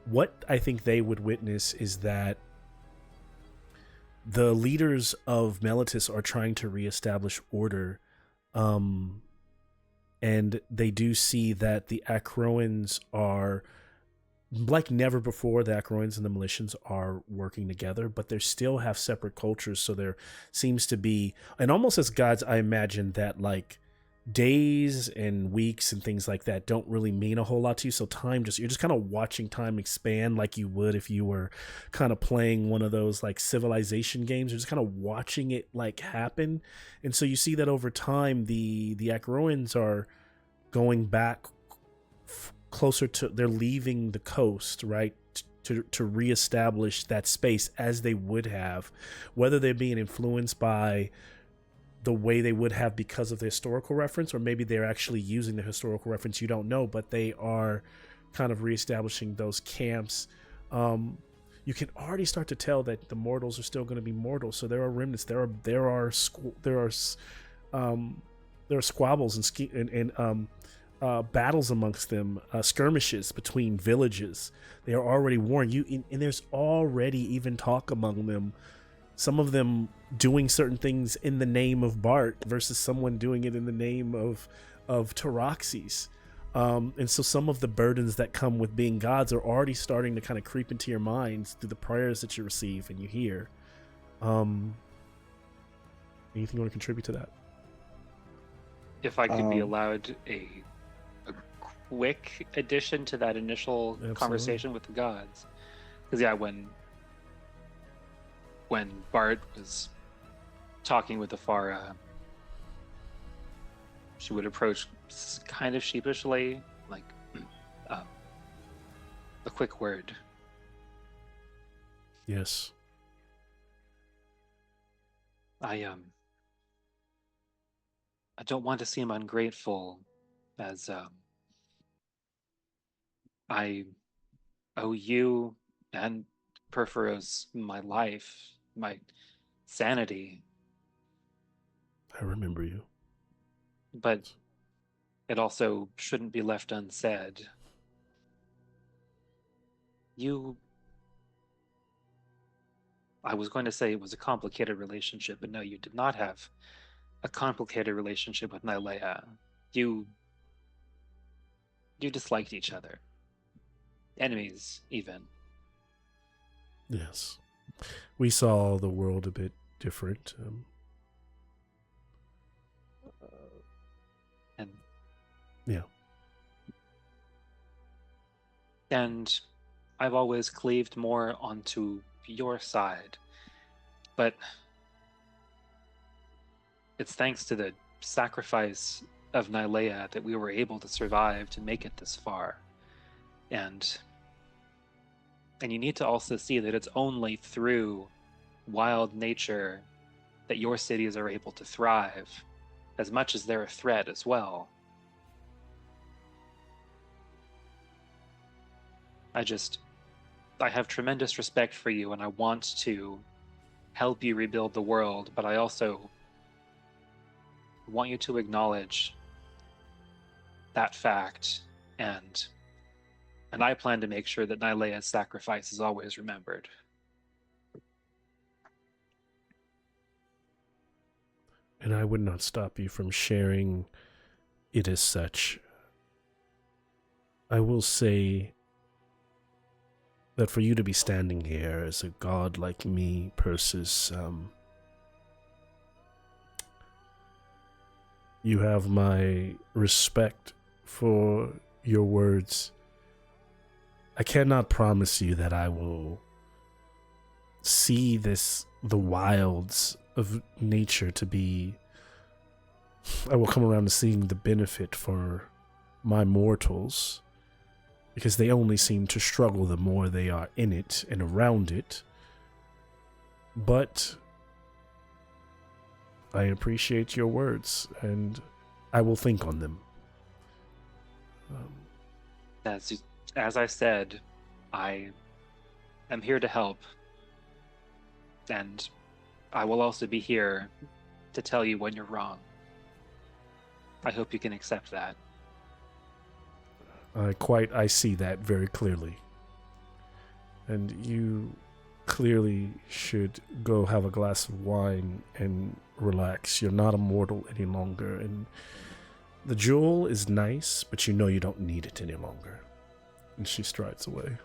what I think they would witness is that the leaders of Meletis are trying to reestablish order, and they do see that the Acroans are like never before. The Acroans and the Militians are working together, but they still have separate cultures. So there seems to be, and almost as gods, I imagine that days and weeks and things like that don't really mean a whole lot to you. So you're just kind of watching time expand like you would if you were kind of playing one of those like civilization games. You're just kind of watching it like happen. And so you see that over time, the Akroans are going back closer to, they're leaving the coast, right? To reestablish that space as they would have, whether they're being influenced by the way they would have because of the historical reference, or maybe they're actually using the historical reference, you don't know, but they are kind of reestablishing those camps. You can already start to tell that the mortals are still going to be mortals. So there are remnants. There are squabbles and battles amongst them, skirmishes between villages. They are already warring you, and there's already even talk among them. Some of them doing certain things in the name of Bart versus someone doing it in the name of Taraxis. And so some of the burdens that come with being gods are already starting to kind of creep into your minds through the prayers that you receive and you hear. Anything you want to contribute to that? If I could be allowed a quick addition to that initial Absolutely. conversation with the gods. Because yeah, when Bart was talking with Afara, she would approach kind of sheepishly, like a quick word. Yes. I don't want to seem ungrateful, as I owe you and Perforos my life, my sanity, I remember you. but it also shouldn't be left unsaid. I was going to say it was a complicated relationship, but no, you did not have a complicated relationship with Nylea. You disliked each other. Enemies, even. Yes. We saw the world a bit different. And yeah. And I've always cleaved more onto your side. But it's thanks to the sacrifice of Nylea that we were able to survive to make it this far. And you need to also see that it's only through wild nature that your cities are able to thrive, as much as they're a threat as well. I have tremendous respect for you, and I want to help you rebuild the world, but I also want you to acknowledge that fact, and I plan to make sure that Nylea's sacrifice is always remembered. And I would not stop you from sharing it as such. I will say that for you to be standing here as a god like me, Persis, you have my respect for your words. I cannot promise you that I will see the wilds of nature to be, I will come around to seeing the benefit for my mortals, because they only seem to struggle the more they are in it and around it. But I appreciate your words, and I will think on them. As I said, I am here to help, and I will also be here to tell you when you're wrong. I hope you can accept that. I see that very clearly. And you clearly should go have a glass of wine and relax. You're not a mortal any longer, and the jewel is nice, but you know you don't need it any longer. And she strides away.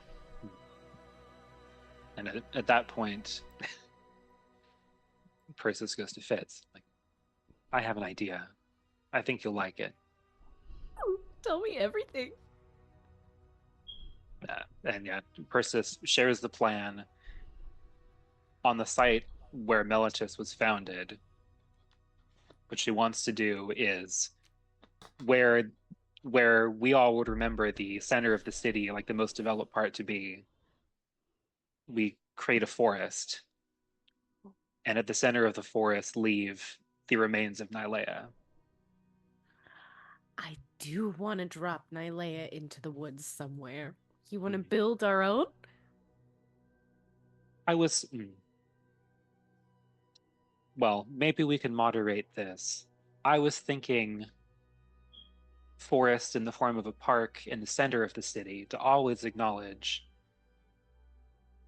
And at that point, Persis goes to Fitz. Like, I have an idea. I think you'll like it. Tell me everything. And yeah, Persis shares the plan. On the site where Melitus was founded, what she wants to do is where we all would remember the center of the city, like the most developed part to be, we create a forest, and at the center of the forest leave the remains of Nylea. I do want to drop Nylea into the woods somewhere. You want to build our own? Well, maybe we can moderate this. I was thinking forest in the form of a park in the center of the city to always acknowledge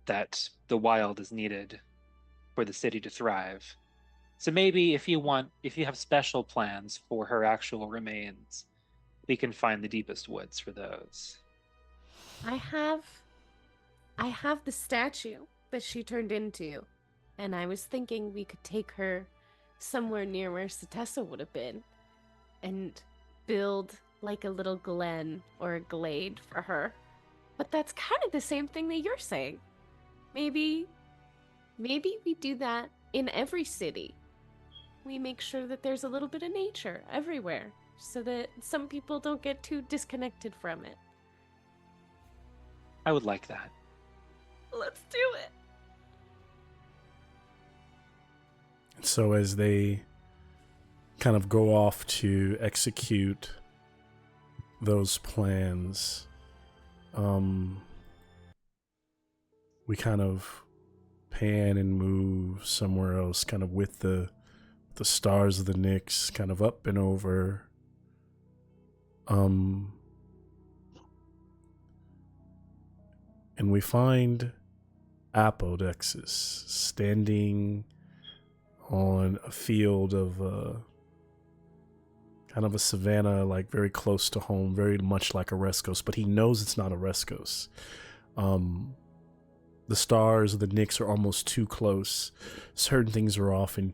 that the wild is needed for the city to thrive. So maybe if you have special plans for her actual remains, we can find the deepest woods for those. I have the statue that she turned into, and I was thinking we could take her somewhere near where Setessa would have been and build like a little glen or a glade for her. But that's kind of the same thing that you're saying. Maybe we do that in every city. We make sure that there's a little bit of nature everywhere so that some people don't get too disconnected from it. I would like that. Let's do it. So as they kind of go off to execute those plans, we kind of pan and move somewhere else, kind of with the stars of the Nyx kind of up and over. And we find Apodexis standing on a field of kind of a savanna, like very close to home, very much like Oreskos, but he knows it's not Oreskos. The stars of the Nyx are almost too close. Certain things are off, and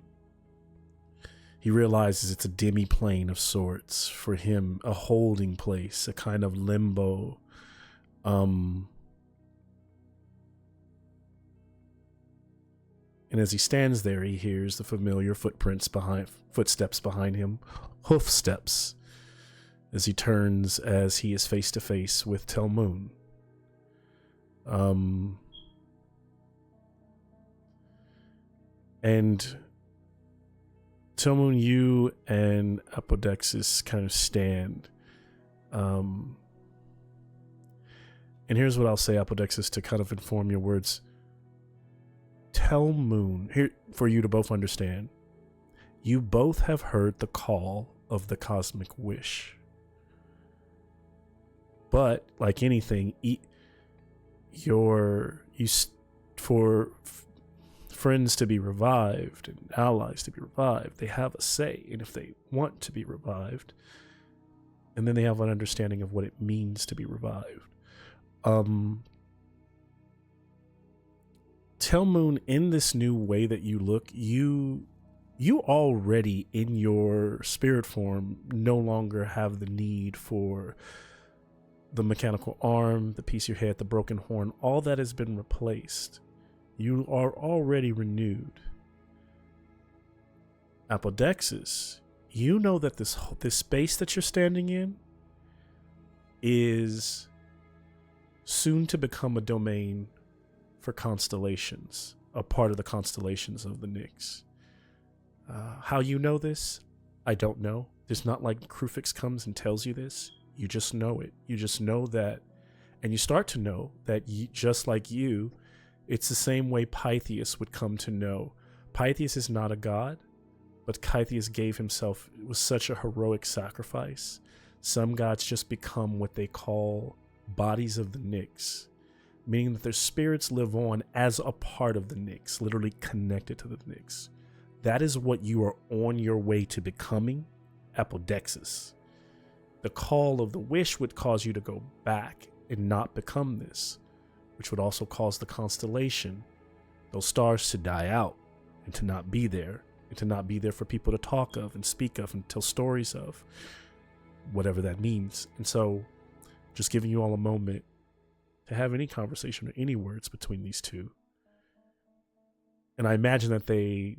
he realizes it's a demi-plane of sorts for him, a holding place, a kind of limbo. And as he stands there, he hears the familiar footsteps behind him, hoof steps, as he turns as he is face to face with Telmoon. And Telmoon, you and Apodexis kind of stand. And here's what I'll say, Apodexis, to kind of inform your words. Telmoon, here for you to both understand, you both have heard the call of the cosmic wish. But like anything, for friends to be revived and allies to be revived, they have a say, and if they want to be revived, and then they have an understanding of what it means to be revived. Telmoon, in this new way that you look, you already in your spirit form no longer have the need for the mechanical arm, the piece of your head, the broken horn. All that has been replaced. You are already renewed. Apodexis, you know that this space that you're standing in is soon to become a domain for constellations, a part of the constellations of the Nyx. How you know this, I don't know. It's not like Krufix comes and tells you this. You just know it. You just know that, and you start to know that just like you, it's the same way Pythias would come to know. Pythias is not a god, but Pythias gave himself, it was such a heroic sacrifice. Some gods just become what they call bodies of the Nyx, meaning that their spirits live on as a part of the Nyx, literally connected to the Nyx. That is what you are on your way to becoming, Apodexis. The call of the wish would cause you to go back and not become this, which would also cause the constellation, those stars, to die out and to not be there, and to not be there for people to talk of and speak of and tell stories of, whatever that means. And so just giving you all a moment to have any conversation or any words between these two. And I imagine that they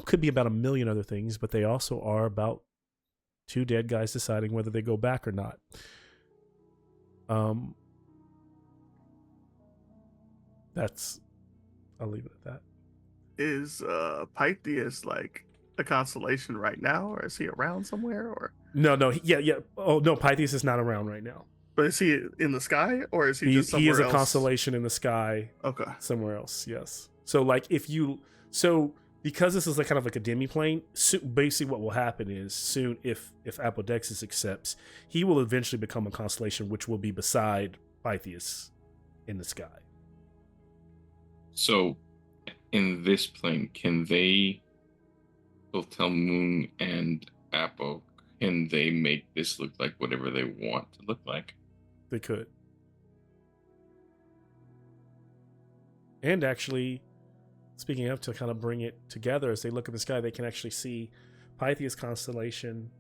could be about a million other things, but they also are about two dead guys deciding whether they go back or not. I'll leave it at that. Is Pythias like a constellation right now, or is he around somewhere, or? No, yeah. Oh no, Pythias is not around right now. But is he in the sky, or is he just somewhere else? He is a constellation in the sky. Okay. Somewhere else, yes. So like because this is like kind of like a demi-plane, basically what will happen is soon, if Apodexis accepts, he will eventually become a constellation which will be beside Pythias in the sky. So, in this plane, can they, both Telmoon and Apo, can they make this look like whatever they want to look like? They could. And actually, speaking of, to kind of bring it together, as they look at the sky, they can actually see Pythias constellation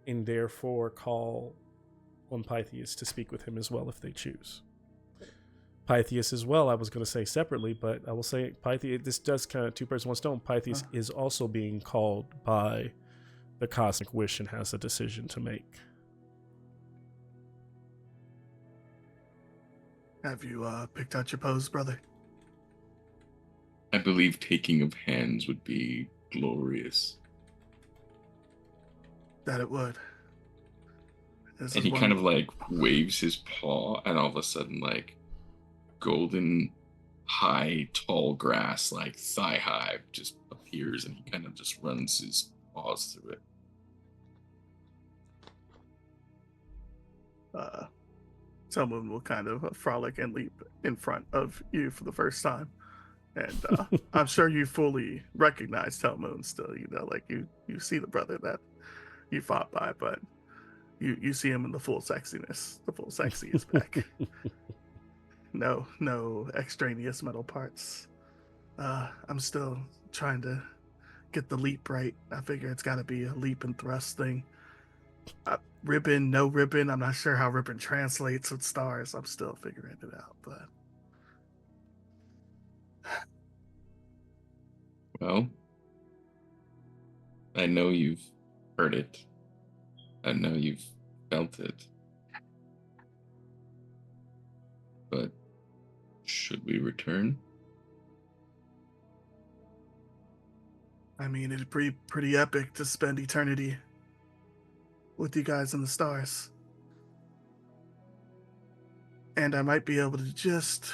and therefore call on Pythias to speak with him as well if they choose. Pythias as well, I was going to say separately, but I will say Pythias, this does kind of two birds, one stone. Pythias is also being called by the Cosmic Wish and has a decision to make. Have you picked out your pose, brother? I believe taking of hands would be glorious. That it would. And he kind of like waves his paw, and all of a sudden, like, golden, high, tall grass, like thigh high, just appears, and he kind of just runs his paws through it. Someone will kind of frolic and leap in front of you for the first time. And I'm sure you fully recognize Telmoon still, like you see the brother that you fought by, but you see him in the full sexiness. The full sexy is back. No extraneous metal parts. I'm still trying to get the leap right. I figure it's got to be a leap and thrust thing. Ribbon, no ribbon. I'm not sure how ribbon translates with stars. I'm still figuring it out, but... Well, I know you've heard it. I know you've felt it. But should we return? I mean, it'd be pretty epic to spend eternity with you guys in the stars. And I might be able to just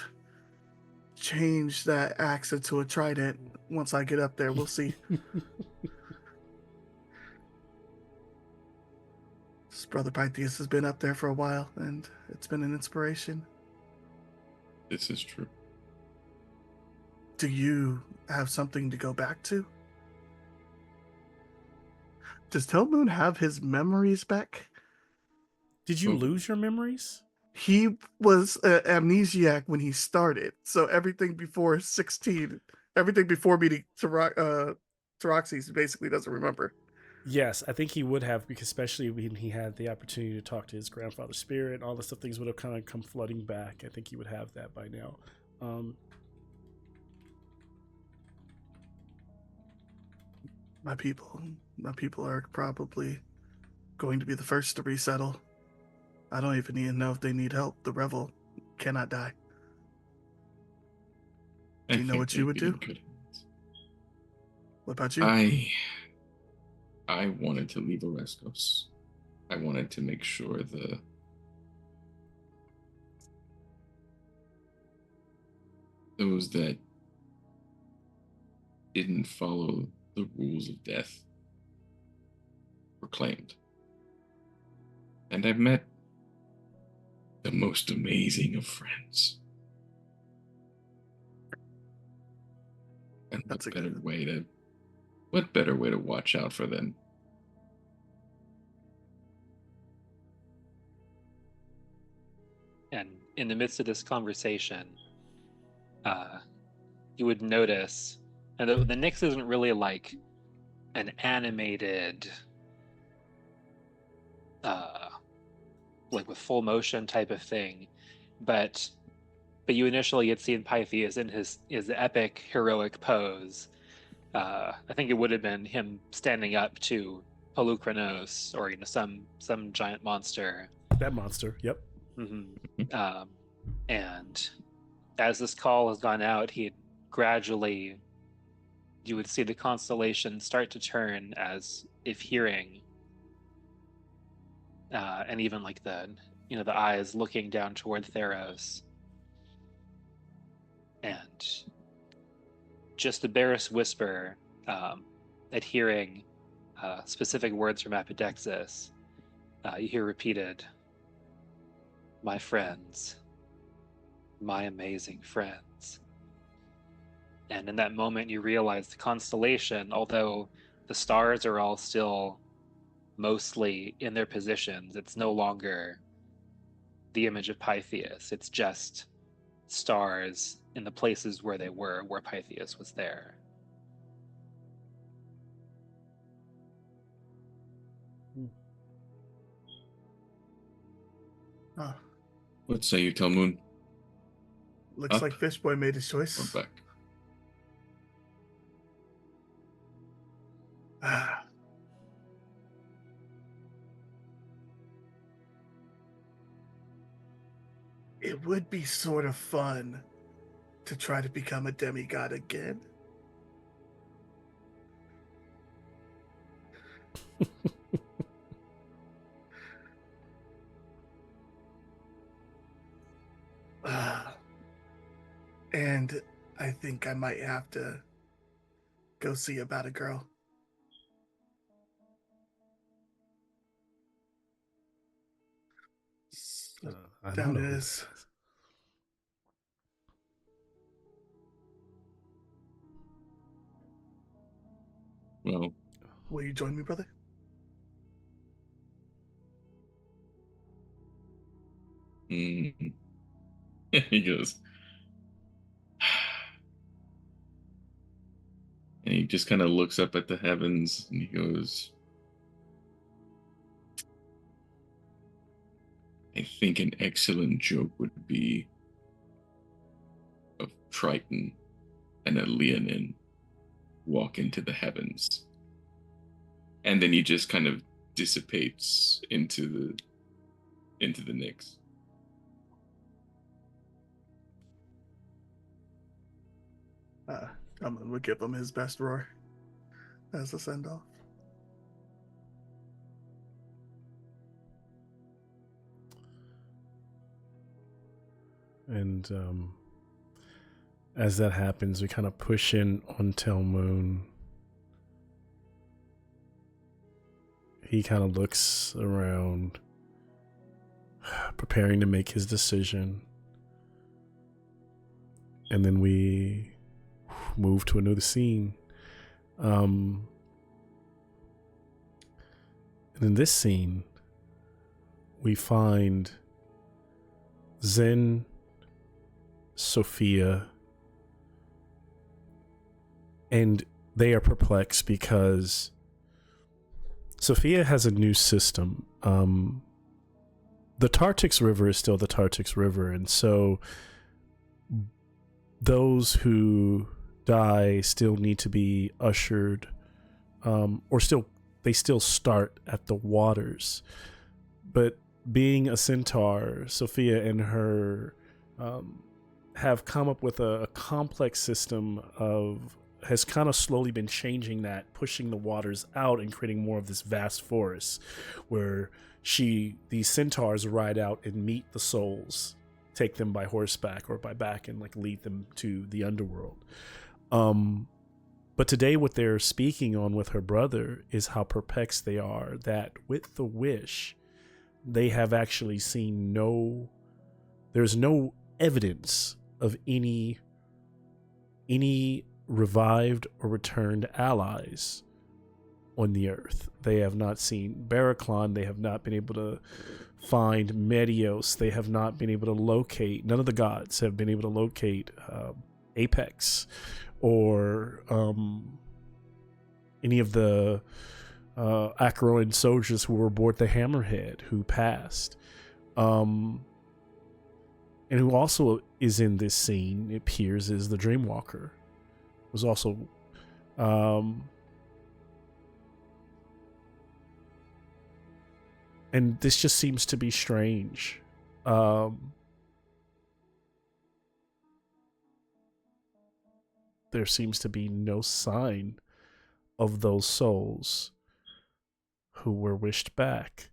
change that axe into a trident once I get up there. We'll see. This brother Pythias has been up there for a while, and it's been an inspiration. This is true. Do you have something to go back to? Does Telmoon have his memories back? Did you lose your memories? He was amnesiac when he started, so everything before 16, everything before meeting Taroxys, he basically doesn't remember. Yes, I think he would have, because especially when he had the opportunity to talk to his grandfather's spirit and all this stuff, things would have kind of come flooding back. I think he would have that by now. My people are probably going to be the first to resettle. I don't even know if they need help. The Revel cannot die. Do you know what you would do? What about you? I wanted to leave Oreskos. I wanted to make sure those that didn't follow the rules of death were claimed. And I've met the most amazing of friends. And what better way to watch out for them? And in the midst of this conversation, you would notice, and the Nyx isn't really like an animated, like with full motion type of thing, but you initially had seen Pythias in his epic heroic pose. I think it would have been him standing up to Polukranos, or some giant monster. That monster, yep. And as this call has gone out, you would see the constellation start to turn as if hearing, and even like the eyes looking down toward Theros, and just the barest whisper, at hearing specific words from Apodexis, you hear repeated, "My friends, my amazing friends." And in that moment, you realize the constellation, although the stars are all still mostly in their positions, it's no longer the image of Pythias. It's just stars in the places where they were, where Pythias was there. What say you, Talmoon? Looks like Fishboy made his choice. Or back? It would be sort of fun to try to become a demigod again. And I think I might have to go see about a girl. Down it is. Well, will you join me, brother? He goes, and he just kind of looks up at the heavens and he goes, I think an excellent joke would be of Triton and a Leonin walk into the heavens. And then he just kind of dissipates into the Nyx. I'm gonna give him his best roar as a send-off. And as that happens, we kind of push in on Talmoon. He kind of looks around, preparing to make his decision. And then we move to another scene. And in this scene, we find Zen, Sophia, and they are perplexed because Sophia has a new system. The Tartix River is still the Tartix River, and so those who die still need to be ushered, they still start at the waters. But being a centaur, Sophia and her have come up with a complex system has kind of slowly been changing that, pushing the waters out and creating more of this vast forest where these centaurs ride out and meet the souls, take them by horseback or by back, and like lead them to the underworld. But today what they're speaking on with her brother is how perplexed they are that with the wish, they have actually seen there's no evidence of any revived or returned allies on the earth. They have not seen Baraclon. They have not been able to find Medios. They have not been able to locate, none of the gods have been able to locate Apex or any of the Acheroid soldiers who were aboard the Hammerhead who passed. And who also is in this scene, it appears, is the Dreamwalker. Was also and this just seems to be strange. There seems to be no sign of those souls who were wished back.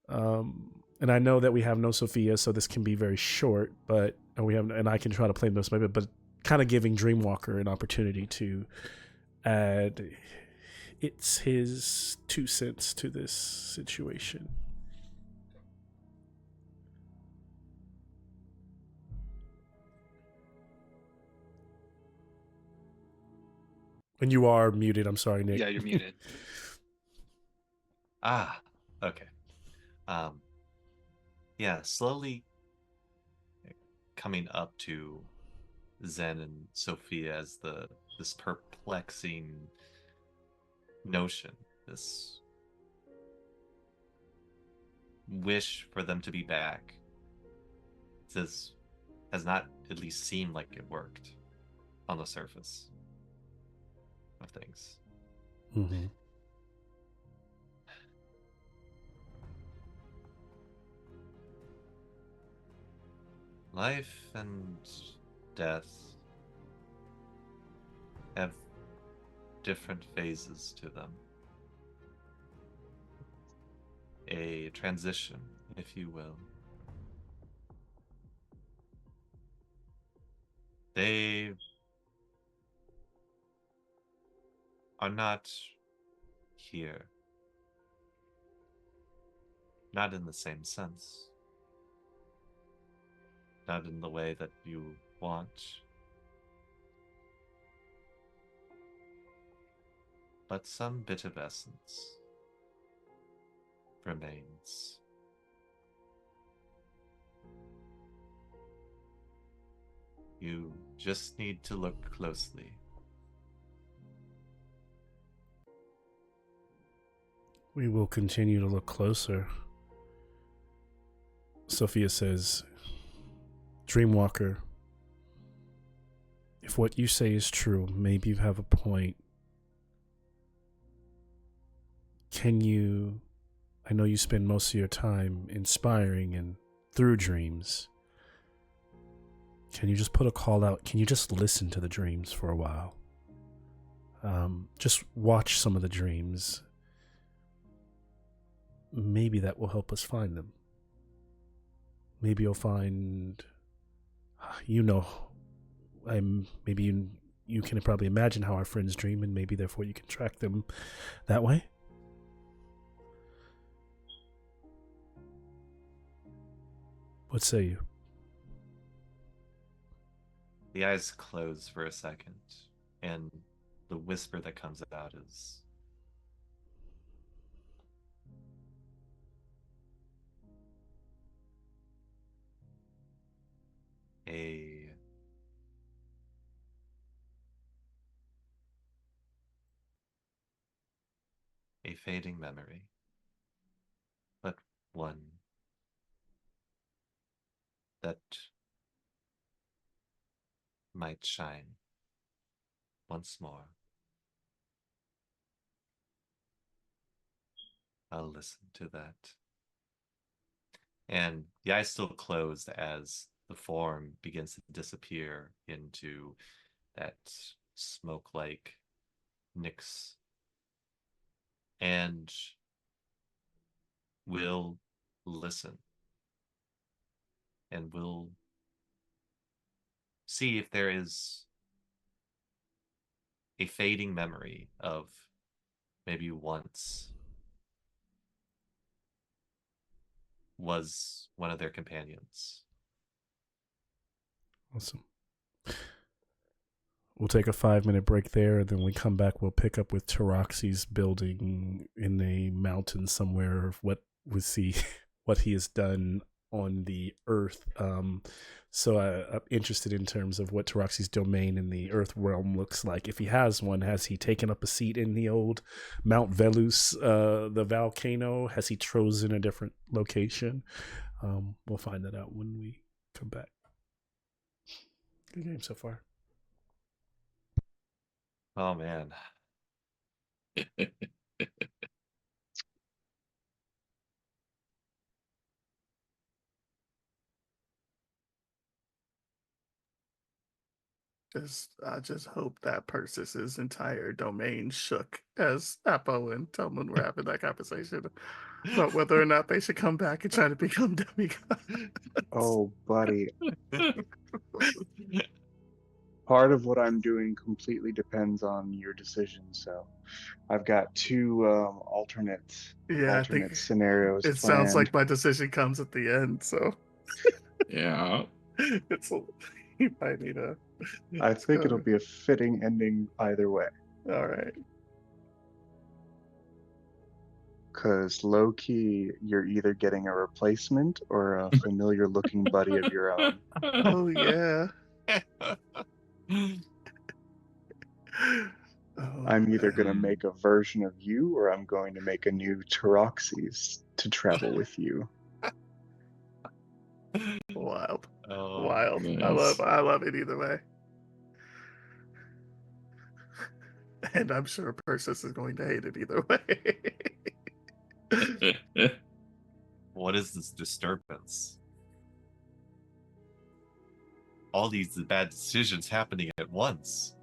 And I know that we have no Sophia, so this can be very short, but and I can try to play this, but kind of giving Dreamwalker an opportunity to add his 2 cents to this situation. And you are muted. I'm sorry, Nick. Yeah, you're muted. Okay. Yeah, slowly coming up to Zen and Sophia as this perplexing notion, this wish for them to be back. This has not at least seemed like it worked on the surface of things. Mm-hmm. Life and death have different phases to them. A transition, if you will. They are not here. Not in the same sense. Not in the way that you want. But some bit of essence remains. You just need to look closely. We will continue to look closer. Sophia says, Dreamwalker, if what you say is true, maybe you have a point. I know you spend most of your time inspiring and through dreams. Can you just put a call out? Can you just listen to the dreams for a while? Just watch some of the dreams. Maybe that will help us find them. Maybe you'll find, maybe you can probably imagine how our friends dream, and maybe therefore you can track them that way. What say you? The eyes close for a second, and the whisper that comes out is, a fading memory, but one that might shine once more. I'll listen to that. And the eyes still closed as the form begins to disappear into that smoke-like Nyx. And we'll listen. And we'll see if there is a fading memory of maybe once was one of their companions. Awesome. We'll take a 5-minute break there, and then when we come back, we'll pick up with Taroxy's building in a mountain somewhere of what he has done on the Earth. So I'm interested in terms of what Taroxi's domain in the Earth realm looks like. If he has one, has he taken up a seat in the old Mount Velus, the volcano? Has he chosen a different location? We'll find that out when we come back. Good game so far. Oh man. I just hope that Persis' entire domain shook as Apo and Tillman were having that conversation about whether or not they should come back and try to become demigods. Oh, buddy. Part of what I'm doing completely depends on your decision. So I've got two alternate I think scenarios it sounds planned. like my decision comes at the end. So yeah, you might need a. I think it'll be a fitting ending either way. All right. Because low key, you're either getting a replacement or a familiar looking buddy of your own. Oh yeah. I'm either going to make a version of you or I'm going to make a new Taroxys to travel with you. Wild. Oh, Wild. nice. I love it either way. And I'm sure Persis is going to hate it either way. what is this disturbance? All these bad decisions happening at once.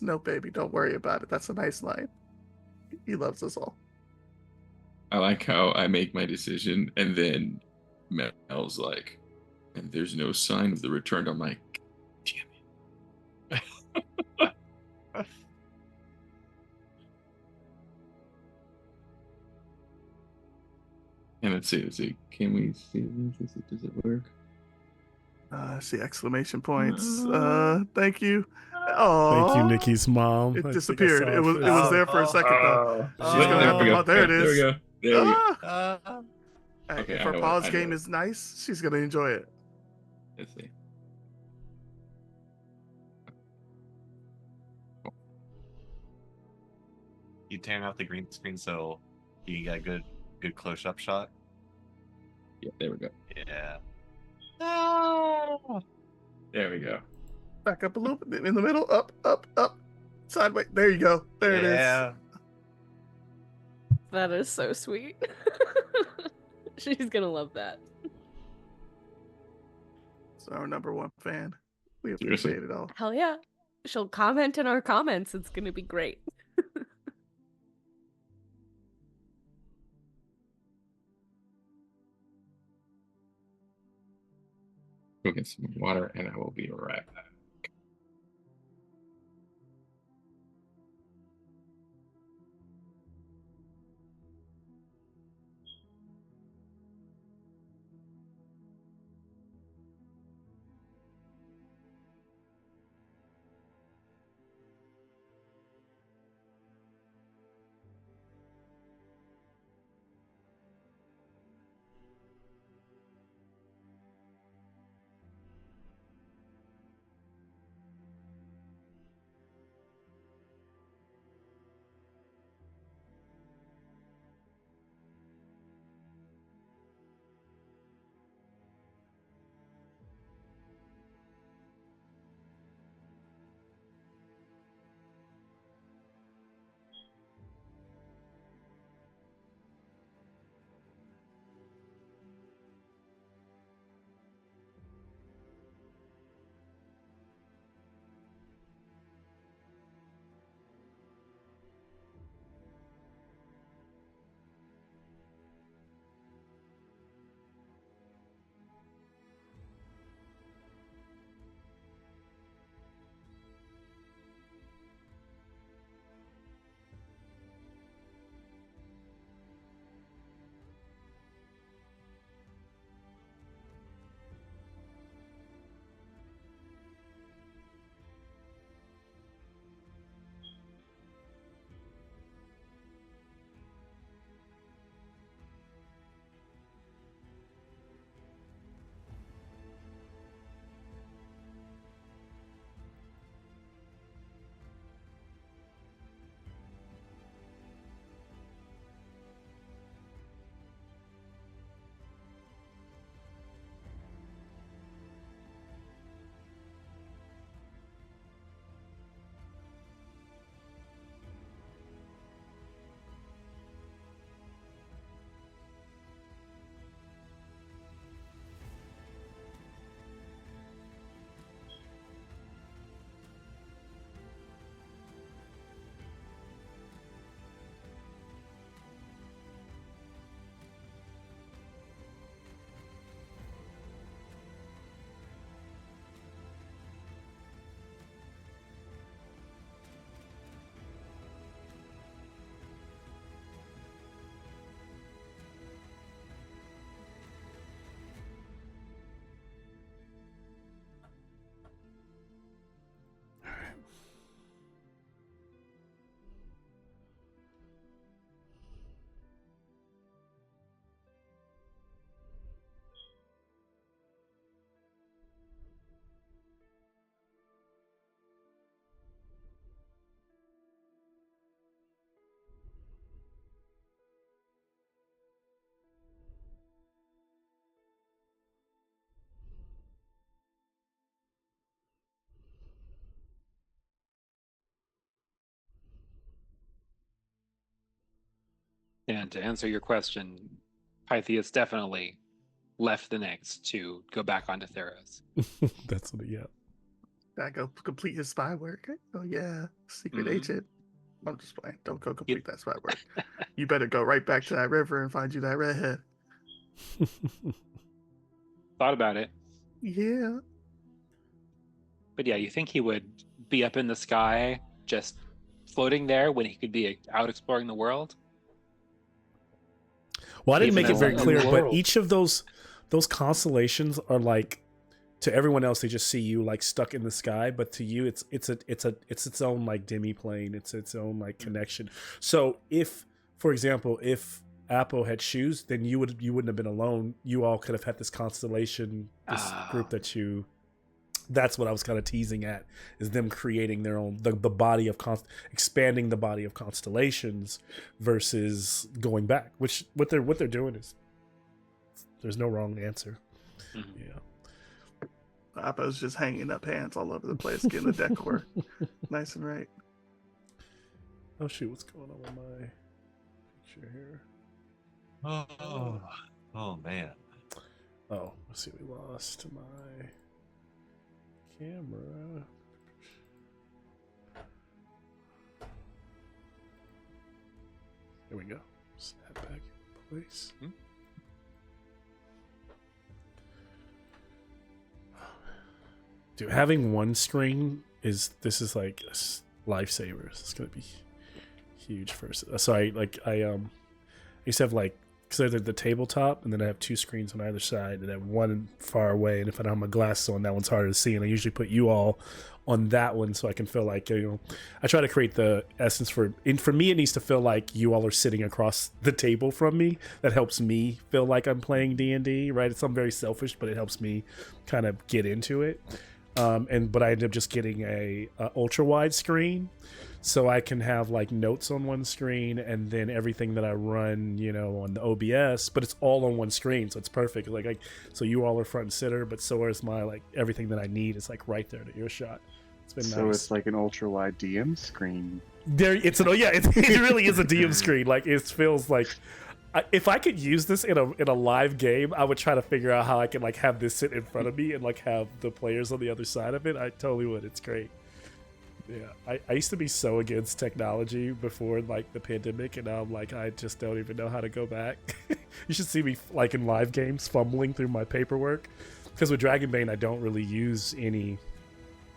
No, baby, don't worry about it. That's a nice line. He loves us all. I like how I make my decision and then Mel's like, and there's no sign of the return. I'm like, damn it. And let's see. Can we see this? Does it work? I see exclamation points. Thank you. Oh, Thank you, Nikki's mom. It I disappeared. think I It was saw there for a second though. She's gonna have to. Oh, there it There we is. go. There we go. Hey, Okay, if I her know pause it. game is nice, she's gonna enjoy it. Let's see. You turn off the green screen so you can get a good close-up shot. Yeah, there we go. Yeah. There we go. Back up a little bit in the middle. Up. Sideways. There you go. There it is. That is so sweet. She's gonna love that. It's our number one fan. We Seriously? appreciate it all. Hell yeah. She'll comment in our comments. It's gonna be great. Go get some water and I will be right back. And to answer your question, Pythias definitely left the Nyx to go back onto Theros. That's what. Yeah. I go complete his spy work. Oh yeah, secret agent. I'm just playing. Don't go complete that spy work. You better go right back to that river and find you that redhead. Thought about it. Yeah. But yeah, you think he would be up in the sky just floating there when he could be out exploring the world? Well, I didn't Even make it as very a clear, but world. each of those constellations are like, to everyone else they just see you like stuck in the sky, but to you it's its own like demi-plane, it's its own like connection. So if, for example, if Apo had shoes, then you wouldn't have been alone. You all could have had this constellation, this group that you. That's what I was kind of teasing at, is them creating their own the body of expanding the body of constellations versus going back, which what they're doing is, there's no wrong answer. Yeah. Appo's just hanging up hands all over the place, getting the decor nice and right. Oh shoot, what's going on with my picture here? Oh man. Oh, let's see, we lost my camera. There we go. Snap back in place. Dude, having one screen is like lifesavers. It's gonna be huge first. Sorry, like I used to have like, because I have the tabletop and then I have two screens on either side and I have one far away, and if I don't have my glasses on, that one's harder to see, and I usually put you all on that one so I can feel like, you know, I try to create the essence for me it needs to feel like you all are sitting across the table from me. That helps me feel like I'm playing D&D, right? It's something very selfish, but it helps me kind of get into it. But I ended up just getting a ultra wide screen, so I can have like notes on one screen and then everything that I run, you know, on the OBS, but it's all on one screen, so it's perfect. Like so you all are front and center, but so is my, like, everything that I need is like right there to earshot. It's been So nice. it's like an ultra wide DM screen. It really is a DM screen. Like, it feels like, if I could use this in a live game, I would try to figure out how I can like have this sit in front of me and like have the players on the other side of it. I totally would. It's great. Yeah, I used to be so against technology before like the pandemic, and now I'm like, I just don't even know how to go back. You should see me like in live games fumbling through my paperwork, because with Dragonbane I don't really use any,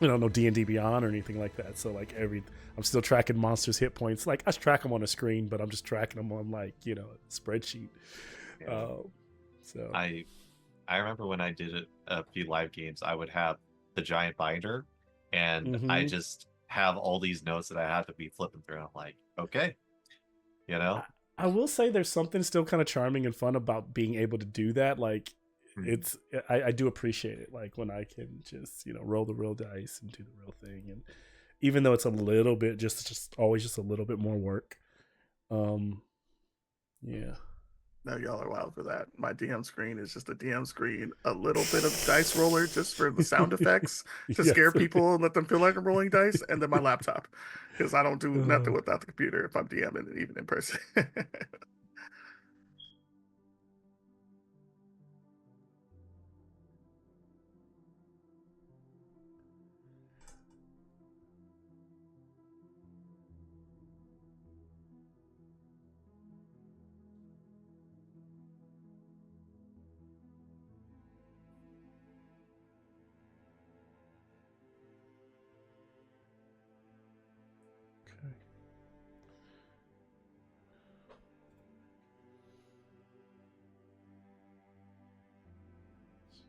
you know, no D&D Beyond or anything like that. So like I'm still tracking monsters' hit points. Like, I track them on a screen, but I'm just tracking them on, like, you know, a spreadsheet. Yeah. So I remember when I did a few live games, I would have the giant binder, and I just have all these notes that I have to be flipping through. And I'm like, okay, you know. I will say there's something still kind of charming and fun about being able to do that. Like, I do appreciate it. Like, when I can just, you know, roll the real dice and do the real thing, and even though it's a little bit just always just a little bit more work. Yeah. No, y'all are wild for that. My DM screen is just a DM screen, a little bit of dice roller just for the sound effects to scare people and let them feel like I'm rolling dice, and then my laptop, because I don't do nothing without the computer if I'm DMing, even in person.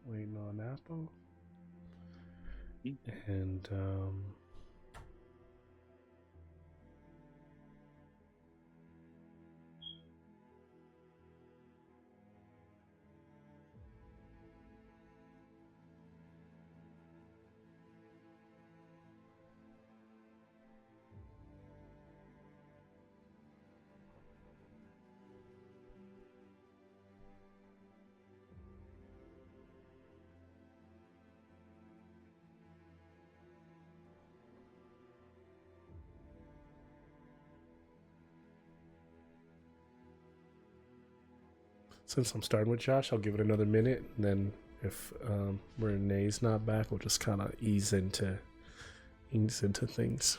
Waiting on Apple. And since I'm starting with Josh, I'll give it another minute, and then if Renee's not back, we'll just kind of ease into things.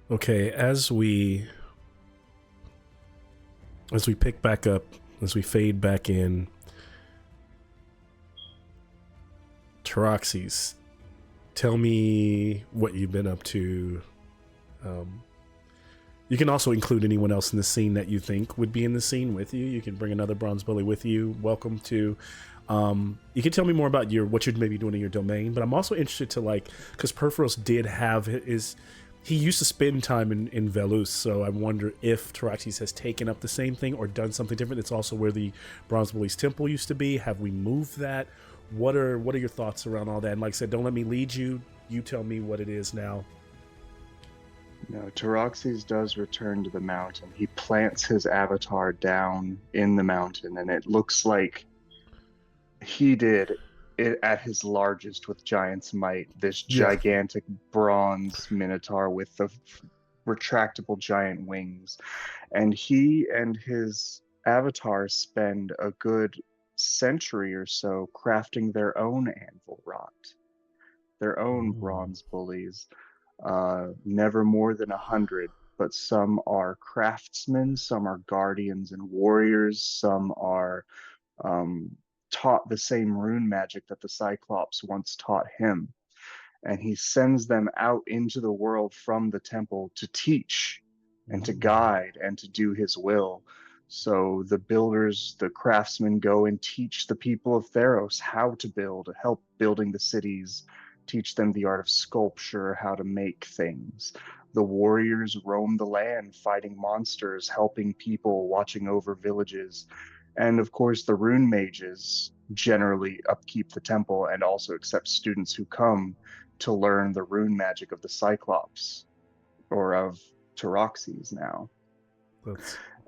Okay, as we pick back up, as we fade back in, Taroxys, tell me what you've been up to. You can also include anyone else in the scene that you think would be in the scene with you. You can bring another bronze bully with you. Welcome to. You can tell me more about what you're maybe doing in your domain, but I'm also interested to because Perforos did have he used to spend time in Velus, so I wonder if Taroxys has taken up the same thing or done something different. It's also where the Bronze Bullies Temple used to be. Have we moved that? What are your thoughts around all that? And like I said, don't let me lead you. You tell me what it is now. No, Taroxys does return to the mountain. He plants his avatar down in the mountain, and it looks like he did it at his largest with Giant's Might, this gigantic bronze minotaur with the retractable giant wings. And he and his avatar spend a good century or so crafting their own anvil rot, their own bronze bullies, never more than 100, but some are craftsmen, some are guardians and warriors, some are taught the same rune magic that the Cyclops once taught him. And he sends them out into the world from the temple to teach and to guide and to do his will. So the builders, the craftsmen go and teach the people of Theros how to build, help building the cities, teach them the art of sculpture, how to make things. The warriors roam the land, fighting monsters, helping people, watching over villages. And of course, the rune mages generally upkeep the temple and also accept students who come to learn the rune magic of the Cyclops, or of Taroxys now.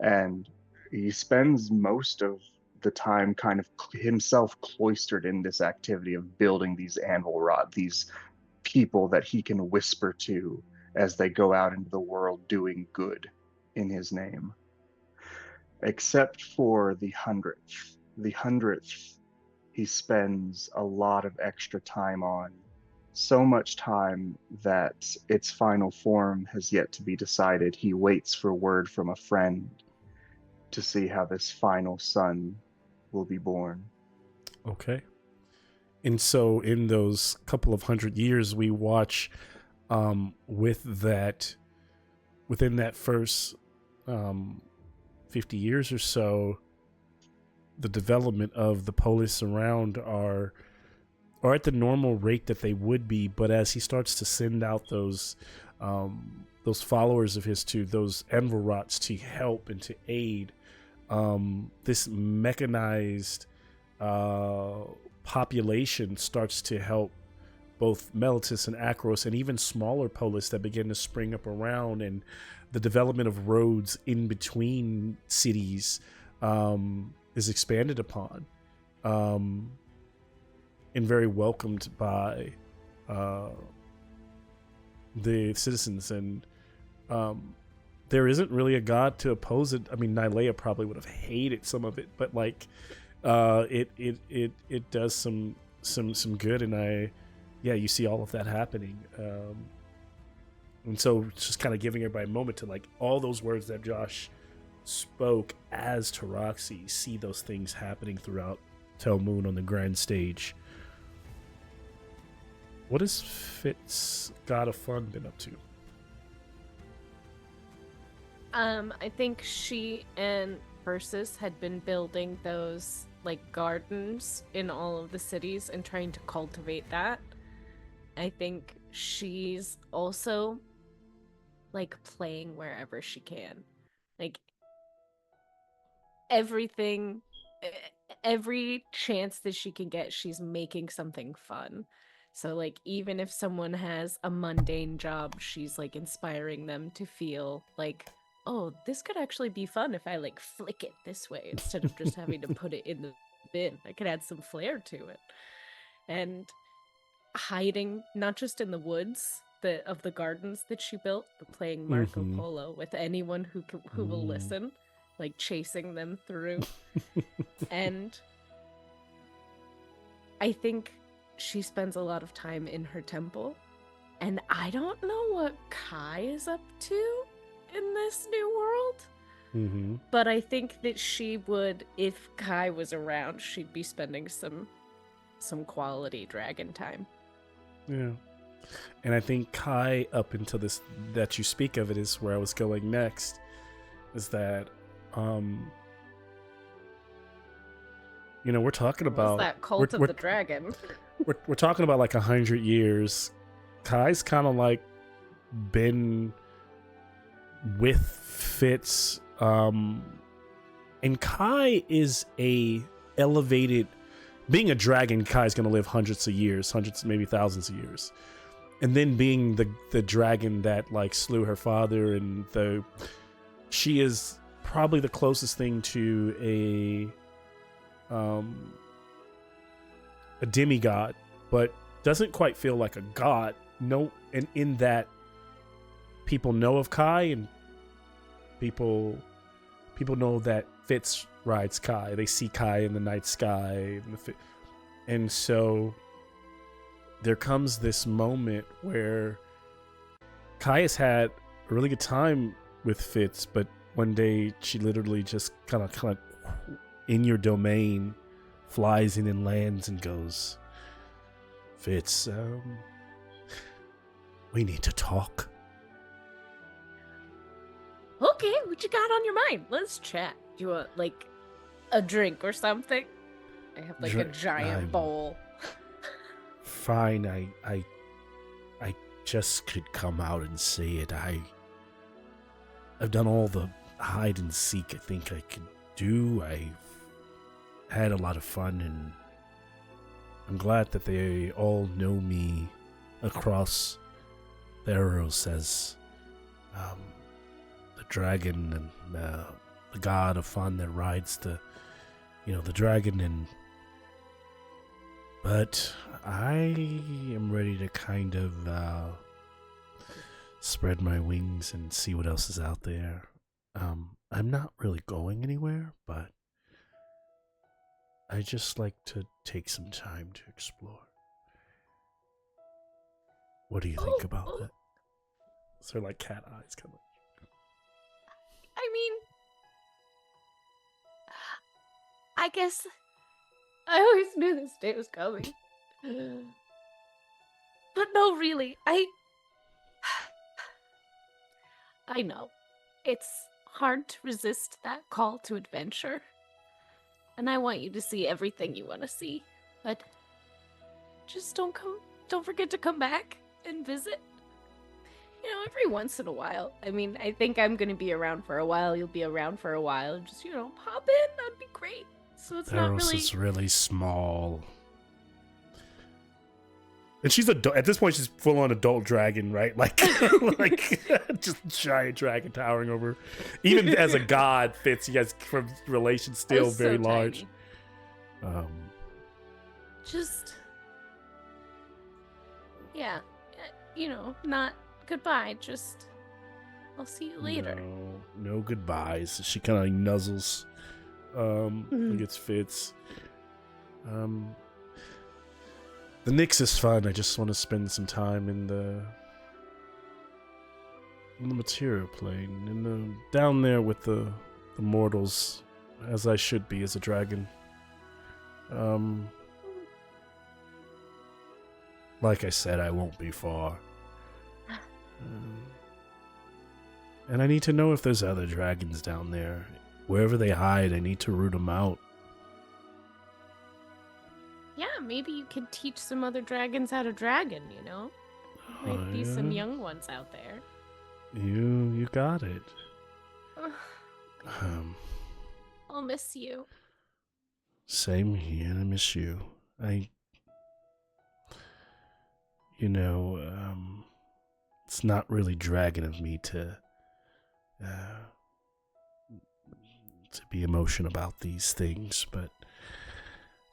And he spends most of the time kind of himself cloistered in this activity of building these anvil rod, these people that he can whisper to as they go out into the world doing good in his name. Except for the 100th. The 100th he spends a lot of extra time on. So much time that its final form has yet to be decided. He waits for word from a friend to see how this final son will be born. Okay. And so in those couple of 100 years, we watch within that first 50 years or so, the development of the polis around are at the normal rate that they would be, but as he starts to send out those followers of his to those Envelrots to help and to aid, this mechanized population starts to help both Meletis and Akros and even smaller polis that begin to spring up around, and the development of roads in between cities is expanded upon and very welcomed by the citizens. And there isn't really a god to oppose it. I mean, Nylea probably would have hated some of it, but it does some good, and you see all of that happening. And so it's just kind of giving everybody a moment to all those words that Josh spoke as Taroxy, see those things happening throughout Tel Moon on the grand stage. What has Fitz God of Fun been up to? I think she and Persis had been building those gardens in all of the cities and trying to cultivate that. I think she's also playing wherever she can. everything, every chance that she can get, she's making something fun. So like even if someone has a mundane job, she's like inspiring them to feel like, oh, this could actually be fun if I like flick it this way instead of just having to put it in the bin. I could add some flair to it. And hiding not just in the woods of the gardens that she built, but playing Marco Polo with anyone who will listen, like chasing them through. And I think she spends a lot of time in her temple, and I don't know what Kai is up to in this new world. But I think that she would, if Kai was around, she'd be spending some quality dragon time. Yeah. And I think Kai, up until this that you speak of it, is where I was going next, is that we're talking about that cult of the dragon. we're talking about like 100 years. Kai's kind of like been with Fitz, and Kai is a elevated. Being a dragon, Kai's going to live hundreds, maybe thousands of years. And then being the dragon that like slew her father, and she is probably the closest thing to a demigod, but doesn't quite feel like a god. No, and in that people know of Kai, and people know that Fitz rides Kai. They see Kai in the night sky, and so there comes this moment where Kai has had a really good time with Fitz, but one day she literally just kind of in your domain flies in and lands and goes, Fitz, we need to talk. Okay, what you got on your mind? Let's chat. Do you want like a drink or something? I have like a giant bowl. Fine, I just could come out and say it. I've done all the hide and seek I think I could do. I've had a lot of fun, and I'm glad that they all know me across Theros as the dragon and the god of fun that rides the dragon. But I am ready to kind of spread my wings and see what else is out there. I'm not really going anywhere, but I just like to take some time to explore. What do you think about that? Sort of like cat eyes, kind of. I mean, I guess I always knew this day was coming. But no, really, I know. It's hard to resist that call to adventure. And I want you to see everything you want to see. But just don't forget to come back and visit. Every once in a while. I mean, I think I'm going to be around for a while. You'll be around for a while. Just, pop in. That'd be great. So it's not really... Theros is really small. And she's at this point, she's full on adult dragon, right? Like just giant dragon towering over. Even as a god, Fitz, he has from relations still very so large. Just, yeah, not goodbye. Just, I'll see you later. No goodbyes. She kind of nuzzles. Like it's Fitz. The Nyx is fun. I just want to spend some time in the material plane, down there with the mortals, as I should be as a dragon. Like I said, I won't be far. And I need to know if there's other dragons down there. Wherever they hide, I need to root them out. Yeah, maybe you could teach some other dragons how to dragon, Might be some young ones out there. You got it. I'll miss you. Same here. I miss you. It's not really dragging of me to be emotional about these things, but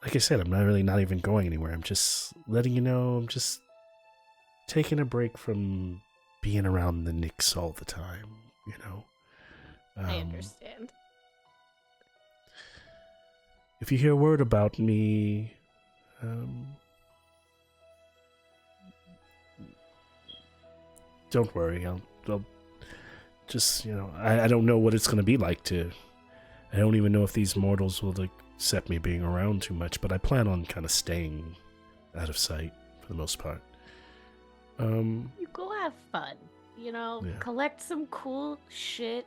like I said, I'm not even going anywhere. I'm just letting you know I'm just taking a break from being around the Knicks all the time, I understand. If you hear word about me, don't worry. I'll just, I don't know what it's going to be like I don't even know if these mortals will accept me being around too much, but I plan on kind of staying out of sight for the most part. You go have fun, Yeah. collect some cool shit,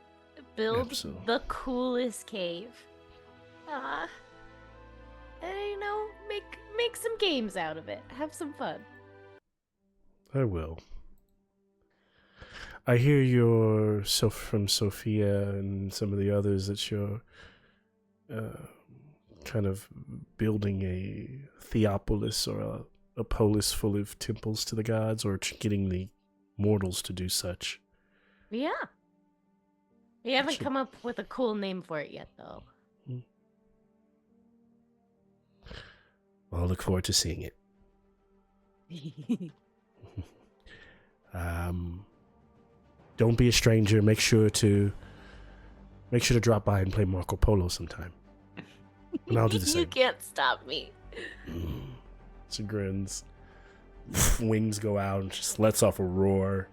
build Absolutely. the coolest cave. And make some games out of it. Have some fun. I will. I hear you're from Sophia and some of the others that you're kind of building a Theopolis or a polis full of temples to the gods, or getting the mortals to do such. Yeah. We haven't come up with a cool name for it yet, though. Well, I look forward to seeing it. Don't be a stranger. Make sure to drop by and play Marco Polo sometime. And I'll do the same. You can't stop me. She grins. Wings go out and just lets off a roar.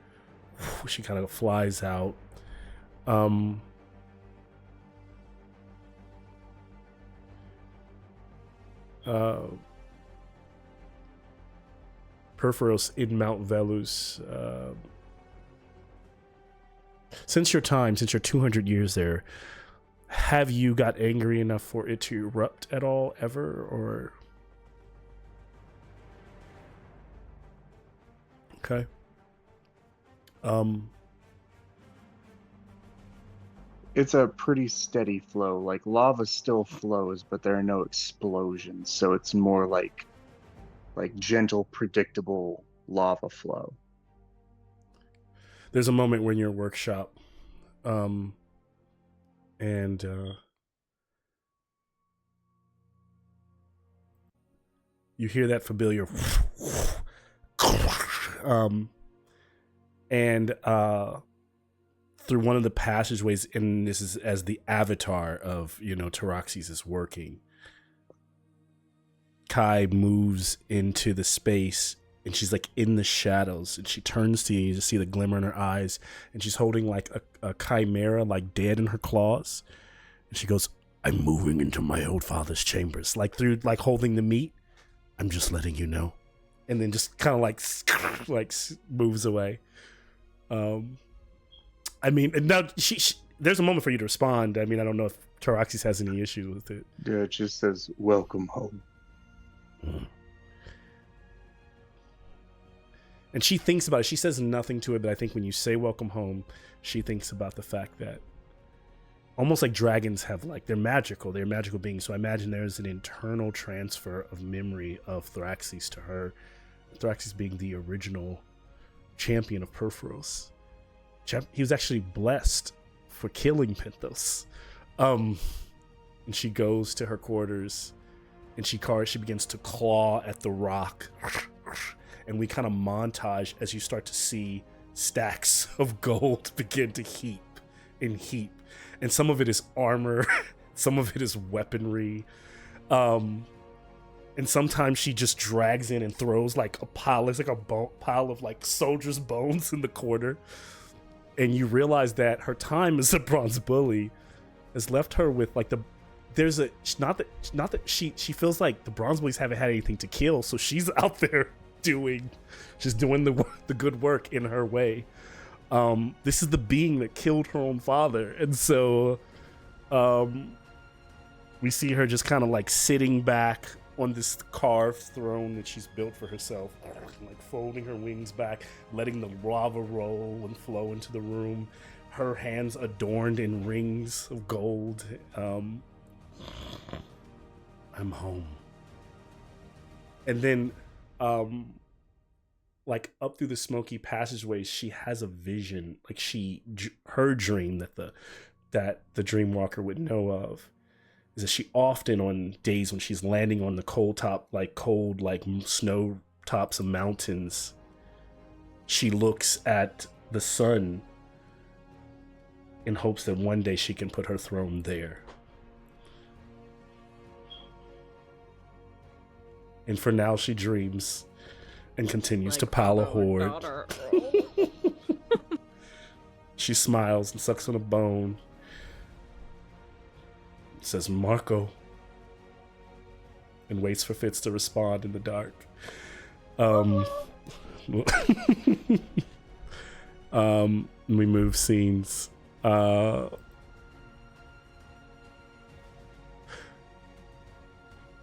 She kind of flies out. Perforos in Mount Velus. Since your 200 years there, have you got angry enough for it to erupt at all, ever, or? Okay. It's a pretty steady flow. Like, lava still flows, but there are no explosions, so it's more like gentle, predictable lava flow. There's a moment when you're in your workshop, and you hear that familiar, and through one of the passageways, and this is as the avatar of Taraxis is working. Kai moves into the space, and she's like in the shadows, and she turns to you to see the glimmer in her eyes, and she's holding like a chimera, like dead in her claws, and she goes, "I'm moving into my old father's chambers," like through like holding the meat. "I'm just letting you know," and then just kind of like moves away. I mean, now she there's a moment for you to respond. I mean, I don't know if Taraxis has any issue with it. Yeah, it just says, "Welcome home." And she thinks about it. She says nothing to it, but I think when you say welcome home, she thinks about the fact that almost like dragons have they're magical beings. So I imagine there's an internal transfer of memory of Thraxis to her. Thraxis being the original champion of Perforos. He was actually blessed for killing Penthos. And she goes to her quarters, and she begins to claw at the rock. And we kind of montage as you start to see stacks of gold begin to heap. And some of it is armor, some of it is weaponry. And sometimes she just drags in and throws like a pile. It's like a pile of like soldiers' bones in the corner. And you realize that her time as a bronze bully has left her with like not that she feels like the bronze bullies haven't had anything to kill, so she's out there doing the good work in her way. This is the being that killed her own father, and so we see her just kind of like sitting back on this carved throne that she's built for herself, like folding her wings back, letting the lava roll and flow into the room, her hands adorned in rings of gold, I'm home. And then, like up through the smoky passageways, she has a vision. Like her dream that the Dreamwalker would know of is that she often, on days when she's landing on the cold snow tops of mountains, she looks at the sun in hopes that one day she can put her throne there. And for now, she dreams and continues to pile a hoard. She smiles and sucks on a bone. Says Marco. And waits for Fitz to respond in the dark. We move scenes.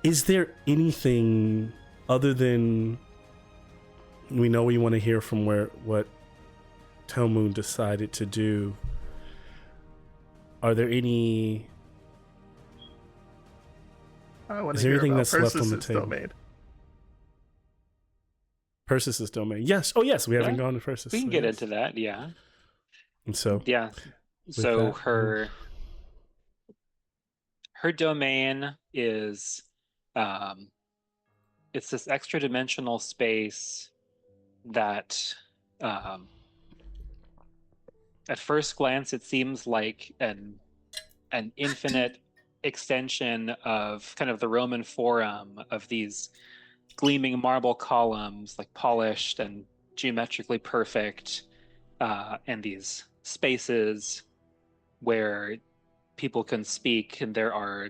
Is there anything other than we know we want to hear from what Telmoon decided to do? Are there any? Is there anything that's left on the table? Domain. Persis' domain. Yes. Oh, yes. We haven't gone to Persis. We can get into that. Yeah. And so. Yeah. So her domain is, it's this extra dimensional space that, at first glance, it seems like an infinite extension of kind of the Roman Forum, of these gleaming marble columns, like polished and geometrically perfect, and these spaces where people can speak, and there are,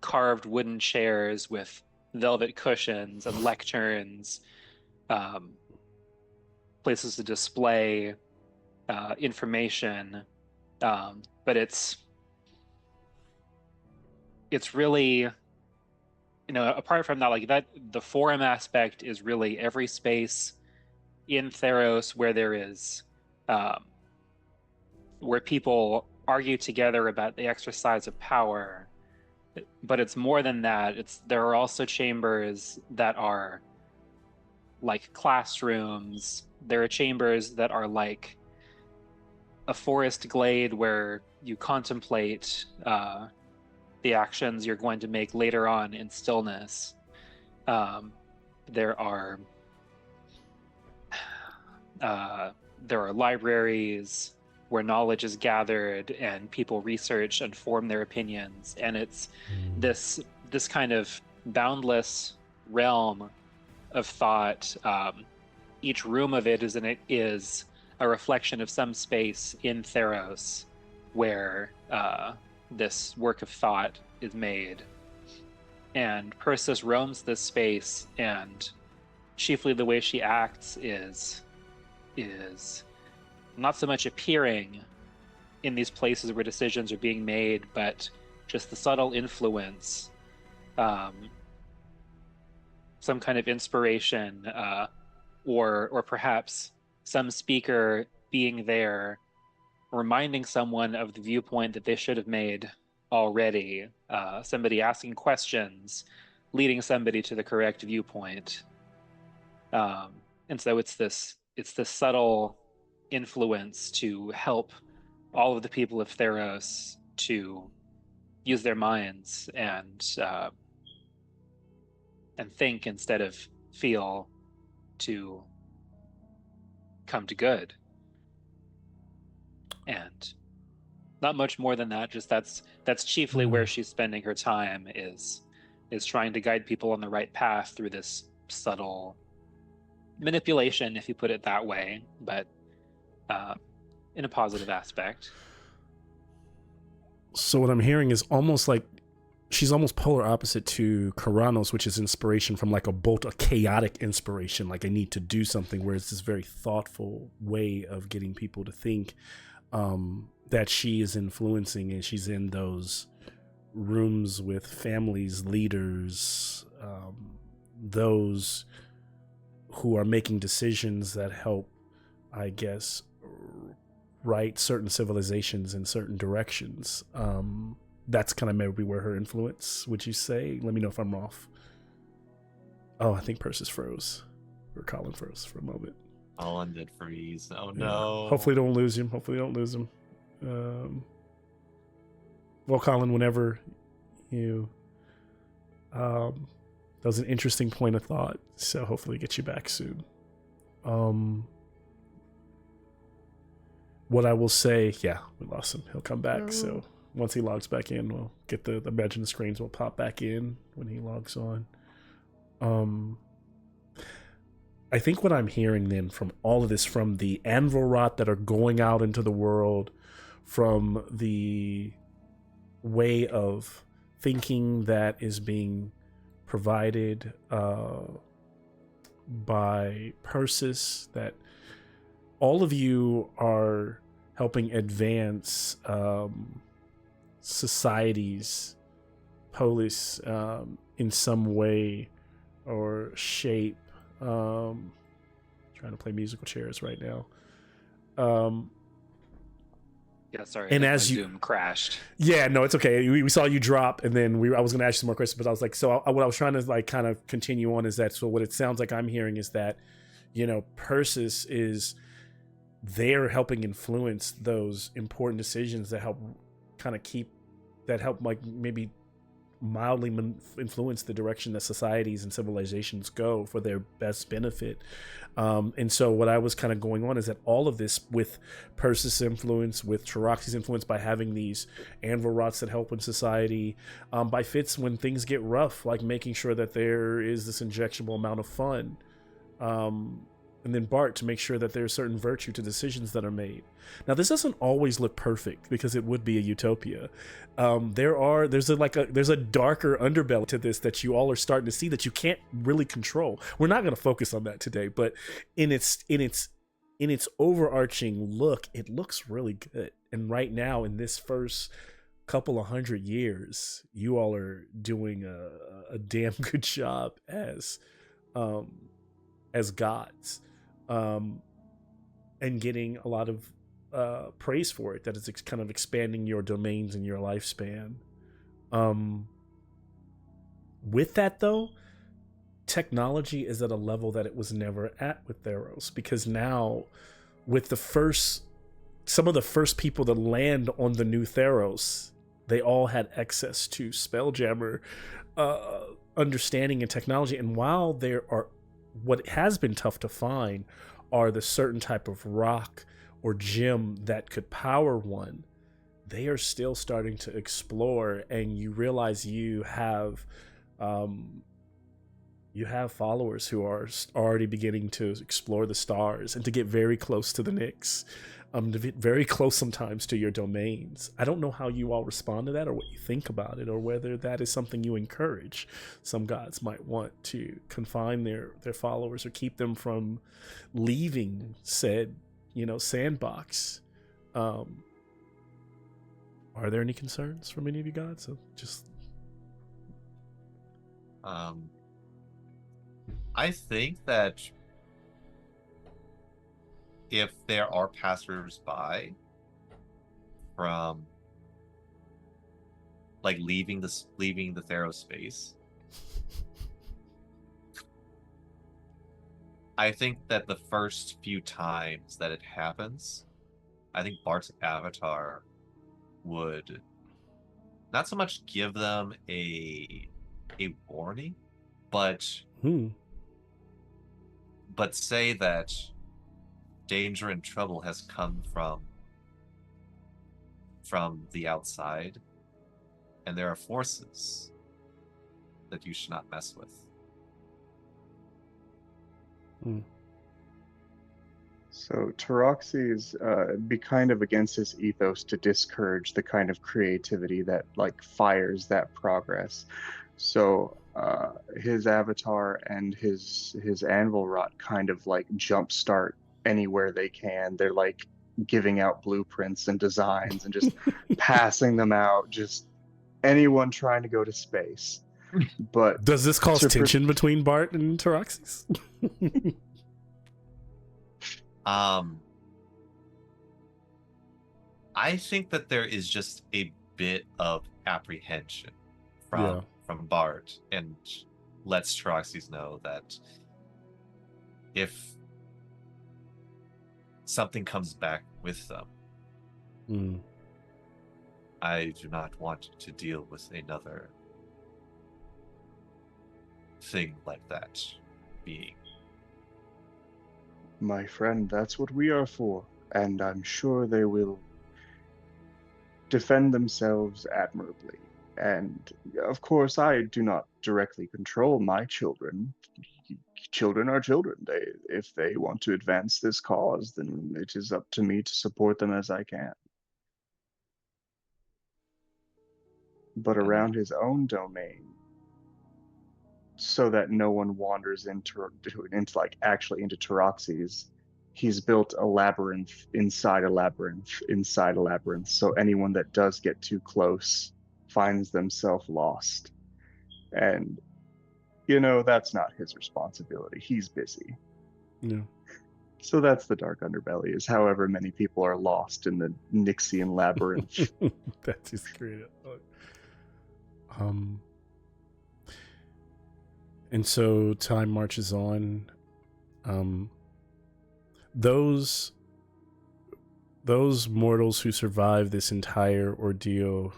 carved wooden chairs with velvet cushions and lecterns, places to display information, but it's really, apart from that, like that, the forum aspect is really every space in Theros where there is, where people argue together about the exercise of power. But it's more than that. There are also chambers that are like classrooms. There are chambers that are like a forest glade where you contemplate the actions you're going to make later on in stillness. There are libraries where knowledge is gathered and people research and form their opinions, and it's this kind of boundless realm of thought. Each room of it is a reflection of some space in Theros where this work of thought is made. And Persis roams this space, and chiefly the way she acts is not so much appearing in these places where decisions are being made, but just the subtle influence, some kind of inspiration, or perhaps some speaker being there, reminding someone of the viewpoint that they should have made already, somebody asking questions, leading somebody to the correct viewpoint. And so it's this subtle influence to help all of the people of Theros to use their minds and think instead of feel, to come to good. And not much more than that. Just that's chiefly where she's spending her time, is trying to guide people on the right path through this subtle manipulation, if you put it that way, but in a positive aspect. So what I'm hearing is almost like she's almost polar opposite to Karanos, which is inspiration from like a chaotic inspiration, like I need to do something, whereas this very thoughtful way of getting people to think, that she is influencing, and she's in those rooms with families, leaders, those who are making decisions that help, I guess, right certain civilizations in certain directions. that's kind of maybe where her influence, would you say? Let me know if I'm off. Oh, I think Persis froze. Or Colin froze for a moment. Colin did freeze. Oh Yeah. no. Hopefully don't lose him. Well, Colin, whenever you... that was an interesting point of thought, so hopefully get you back soon. What I will say, yeah, we lost him. He'll come back, so once he logs back in, we'll get imagine the screens will pop back in when he logs on. I think what I'm hearing then from all of this, from the anvil rot that are going out into the world, from the way of thinking that is being provided by Persis, that all of you are helping advance society's polis in some way or shape. Trying to play musical chairs right now. Yeah, sorry. And I think as my you Zoom crashed. Yeah, no, it's okay. We saw you drop, and then I was going to ask you some more questions, but I was like, so what I was trying to like kind of continue on is that. So what it sounds like I'm hearing is that, Persis is there helping influence those important decisions that help like maybe mildly influence the direction that societies and civilizations go for their best benefit. And so what I was kind of going on is that all of this, with Persis' influence, with Taroxy's influence, by having these anvil rots that help in society, by Fitz when things get rough, like making sure that there is this injectable amount of fun, and then Bart to make sure that there's certain virtue to decisions that are made. Now, this doesn't always look perfect because it would be a utopia. There's a darker underbelly to this that you all are starting to see that you can't really control. We're not going to focus on that today, but in its overarching look, it looks really good. And right now, in this first couple of 100 years, you all are doing a damn good job as gods. And getting a lot of praise for it, that it's kind of expanding your domains and your lifespan. With that, though, technology is at a level that it was never at with Theros, because now, with some of the first people to land on the new Theros, they all had access to Spelljammer understanding and technology. And while there are, what has been tough to find are the certain type of rock or gem that could power one, they are still starting to explore, and you realize you have followers who are already beginning to explore the stars and to get very close to the Nyx, to get very close sometimes to your domains. I don't know how you all respond to that, or what you think about it, or whether that is something you encourage. Some gods might want to confine their followers or keep them from leaving said, sandbox. Are there any concerns from any of you gods? So just I think that if there are passers-by from like leaving the Theros space, I think that the first few times that it happens, I think Bart's avatar would not so much give them a warning, but say that danger and trouble has come from the outside, and there are forces that you should not mess with. So Taroxy's be kind of against his ethos to discourage the kind of creativity that like fires that progress. So his avatar and his anvil rot kind of like jumpstart anywhere they can. They're like giving out blueprints and designs and just passing them out, just anyone trying to go to space. But does this cause tension between Bart and Taroxys? I think that there is just a bit of apprehension Yeah. from Bart, and lets Troxys know that if something comes back with them, I do not want to deal with another thing like that being. My friend, that's what we are for, and I'm sure they will defend themselves admirably. And of course, I do not directly control my children. Children are children. If they want to advance this cause, then it is up to me to support them as I can. But around his own domain, so that no one wanders into like actually into Taroxys, he's built a labyrinth inside a labyrinth inside a labyrinth. So anyone that does get too close finds themselves lost. And that's not his responsibility. He's busy. Yeah. So that's the dark underbelly, is however many people are lost in the Nixian labyrinth. That's his great. And so time marches on. Those mortals who survive this entire ordeal,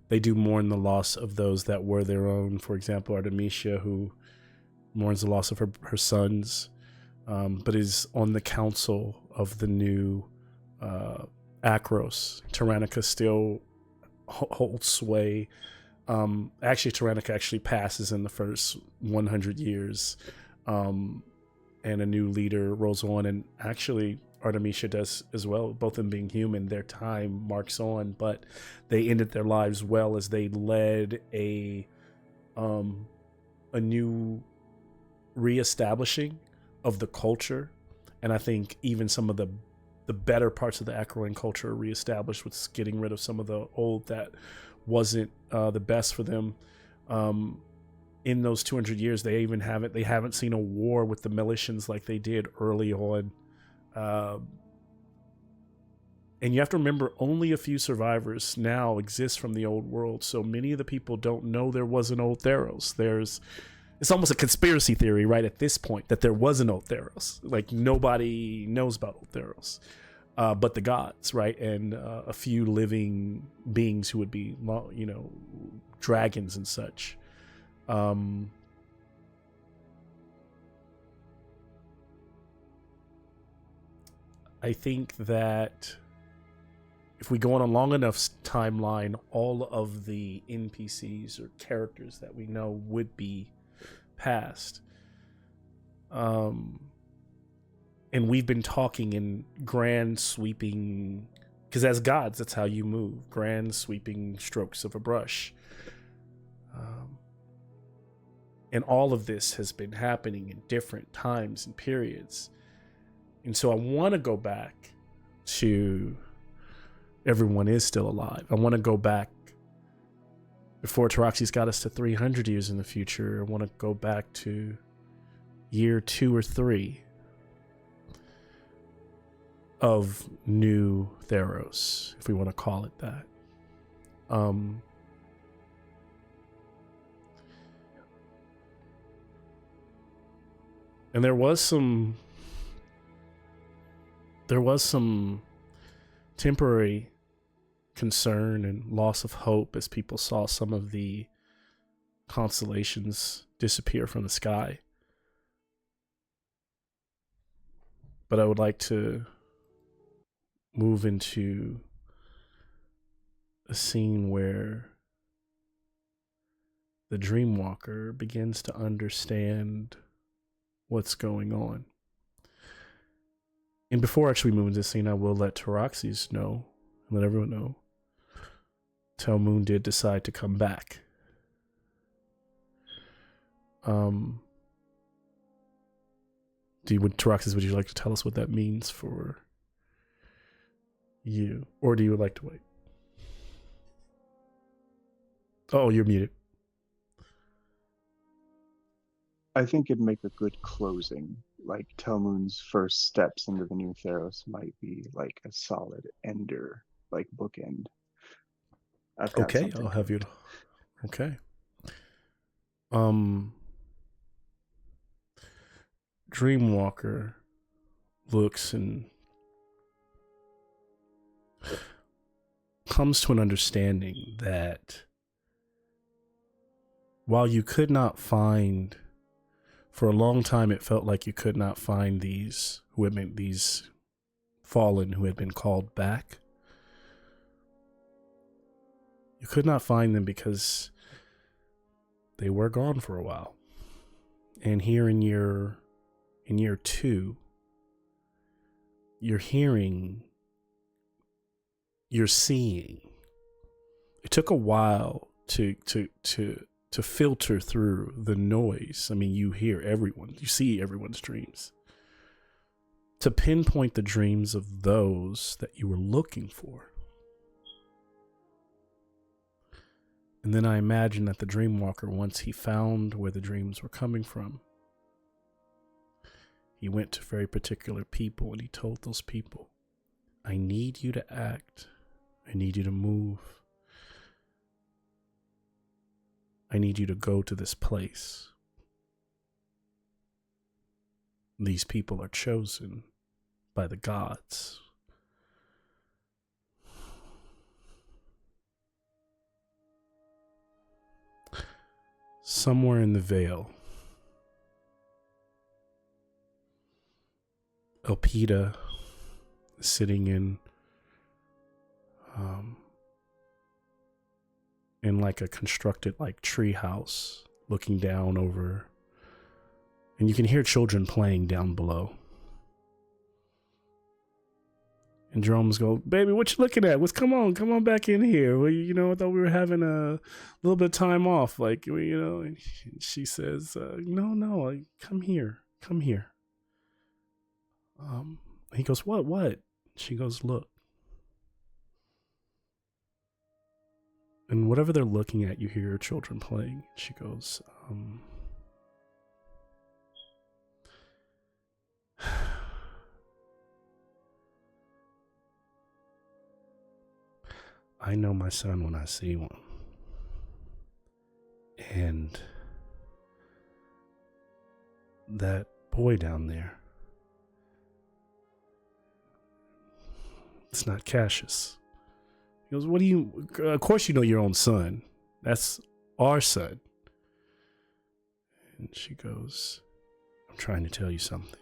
they do mourn the loss of those that were their own. For example, Artemisia, who mourns the loss of her sons, but is on the council of the new Akros. Tyrannica still holds sway. Actually, Tyrannica passes in the first 100 years, and a new leader rolls on, and actually Artemisia does as well. Both of them being human, their time marks on, but they ended their lives well as they led a new reestablishing of the culture. And I think even some of the better parts of the Akroan culture are reestablished, with getting rid of some of the old that wasn't the best for them. In those 200 years, they haven't seen a war with the Militians like they did early on. And you have to remember, only a few survivors now exist from the old world. So many of the people don't know there was an old Theros. It's almost a conspiracy theory, right, at this point, that there was an old Theros. Like, nobody knows about old Theros. But the gods, right? And a few living beings who would be, dragons and such. I think that if we go on a long enough timeline, all of the NPCs or characters that we know would be past. And we've been talking in grand sweeping, because as gods, that's how you move, grand sweeping strokes of a brush. And all of this has been happening in different times and periods. And so I want to go back to everyone is still alive. I want to go back before Taroxys got us to 300 years in the future. I want to go back to year 2 or 3 of new Theros, if we want to call it that. And there was some temporary concern and loss of hope as people saw some of the constellations disappear from the sky. But I would like to move into a scene where the Dreamwalker begins to understand what's going on. And before actually moving to this scene, I will let Taroxys know, and let everyone know, Telmoon did decide to come back. Taroxys, would you like to tell us what that means for you? Or do you like to wait? Oh, you're muted. I think it'd make a good closing. Like, Telmoon's first steps into the new Theros might be like a solid ender, like bookend. I've got Okay, something I'll have you. cooked. Okay. Dreamwalker looks and comes to an understanding that while you could not find, for a long time it felt like you could not find these fallen who had been called back. You could not find them because they were gone for a while. And here in year 2, you're hearing, you're seeing. It took a while to filter through the noise. I mean, you hear everyone, you see everyone's dreams. To pinpoint the dreams of those that you were looking for. And then I imagine that the Dreamwalker, once he found where the dreams were coming from, he went to very particular people and he told those people, I need you to act. I need you to move. I need you to go to this place. These people are chosen by the gods. Somewhere in the Vale, Elpida is sitting in like a constructed like tree house, looking down over, and you can hear children playing down below. And Jerome's go, baby, what you looking at? Come on back in here. Well, I thought we were having a little bit of time off. Like, and she says, no, come here. He goes, what? She goes, look. And whatever they're looking at, you hear children playing. She goes, I know my son when I see one. And that boy down there, it's not Cassius. He goes, of course you know your own son. That's our son. And she goes, I'm trying to tell you something.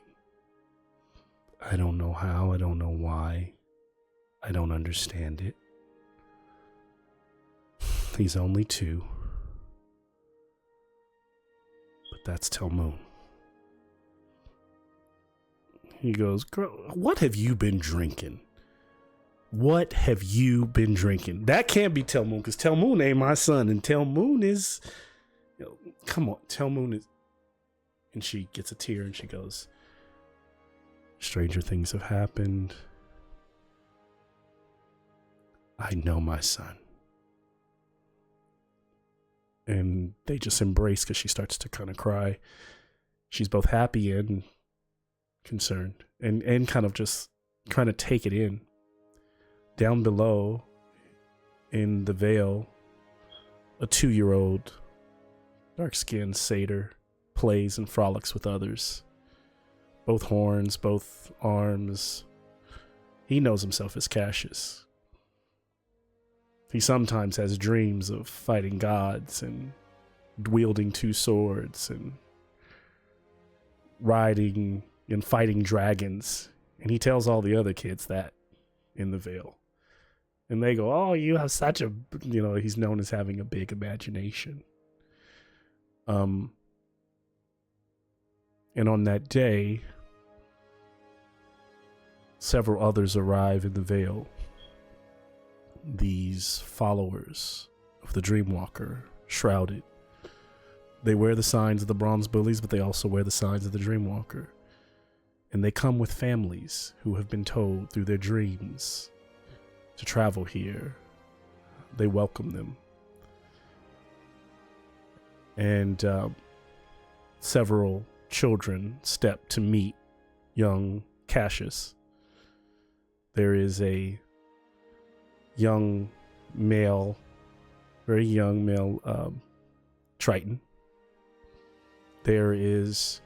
I don't know how, I don't know why. I don't understand it. He's only 2. But that's Telmoon. He goes, girl, what have you been drinking? What have you been drinking? That can't be Telmoon, because Telmoon ain't my son. And Telmoon is, come on, Telmoon is. And she gets a tear and she goes, stranger things have happened. I know my son. And they just embrace because she starts to kind of cry. She's both happy and concerned and kind of just trying to take it in. Down below in the Vale, a 2-year-old dark-skinned satyr plays and frolics with others. Both horns, both arms. He knows himself as Cassius. He sometimes has dreams of fighting gods and wielding 2 swords and riding and fighting dragons. And he tells all the other kids that in the Vale. And they go, oh, you have such a, he's known as having a big imagination. And on that day, several others arrive in the Vale. These followers of the Dreamwalker, shrouded. They wear the signs of the Bronze Bullies, but they also wear the signs of the Dreamwalker. And they come with families who have been told through their dreams to travel here. They welcome them. And several children step to meet young Cassius. There is a young male very young male Triton. There is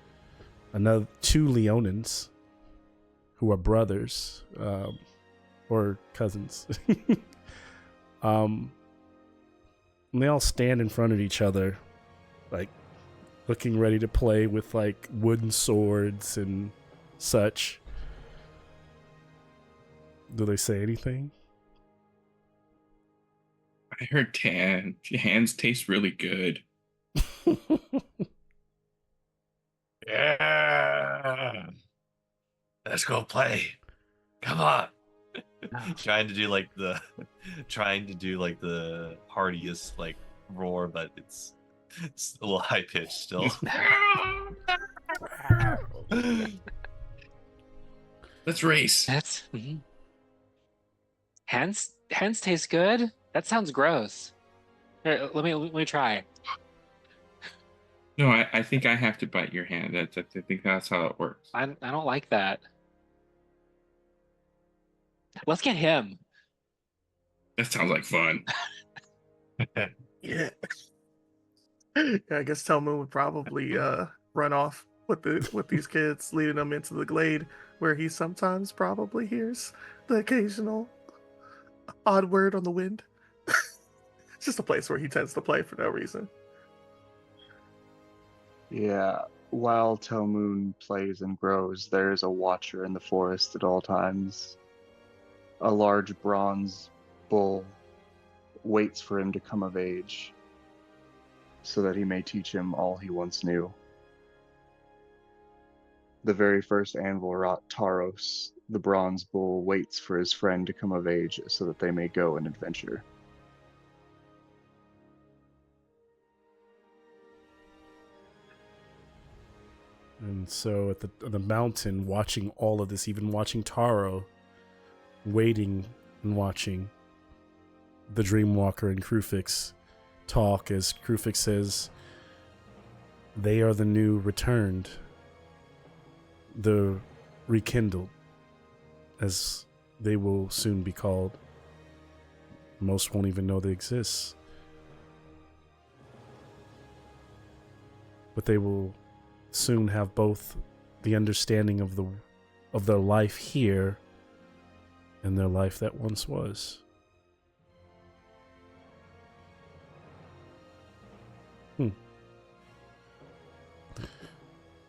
another 2 Leonins who are brothers or cousins. And they all stand in front of each other, like looking ready to play with like wooden swords and such. Do they say anything? I heard hands taste really good. Yeah. Let's go play. Come on. trying to do like the heartiest like roar, but it's a little high pitched still. Let's race. That's hands taste good. That sounds gross. Here, let me try. No, I think I have to bite your hand. I think that's how it works. I don't like that. Let's get him. That sounds like fun. Yeah. I guess Telmoon would probably run off with these kids, leading them into the glade where he sometimes probably hears the occasional odd word on the wind. It's just a place where he tends to play for no reason. Yeah, while Telmoon plays and grows, there is a watcher in the forest at all times. A large bronze bull waits for him to come of age, so that he may teach him all he once knew. The very first anvil wrought Taros, the bronze bull, waits for his friend to come of age so that they may go and adventure. And so at the mountain, watching all of this, even watching Taro, waiting and watching the Dreamwalker and Krufix talk, as Krufix says, they are the new returned, the rekindled, as they will soon be called. Most won't even know they exist. But they will soon have both the understanding of their life here and their life that once was.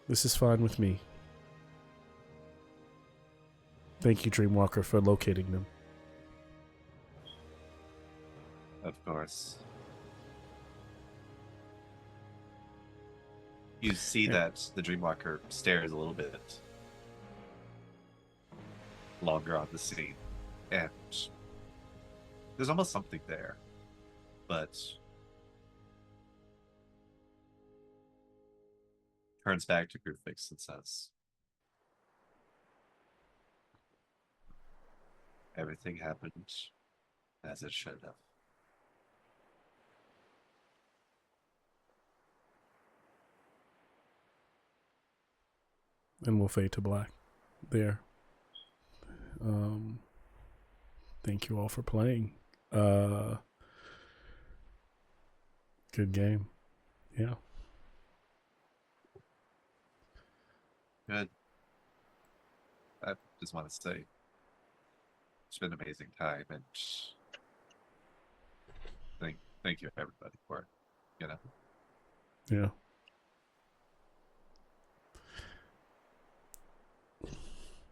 This is fine with me. Thank you, Dreamwalker, for locating them. Of course. You see that the Dreamwalker stares a little bit longer on the scene, and there's almost something there, but turns back to Groovefix and says, everything happened as it should have. And we'll fade to black there. Thank you all for playing. Good game. Yeah. Good. I just want to say it's been an amazing time, and thank you everybody for it. Yeah.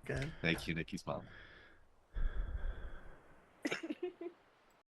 Again. Thank you, Nikki's mom.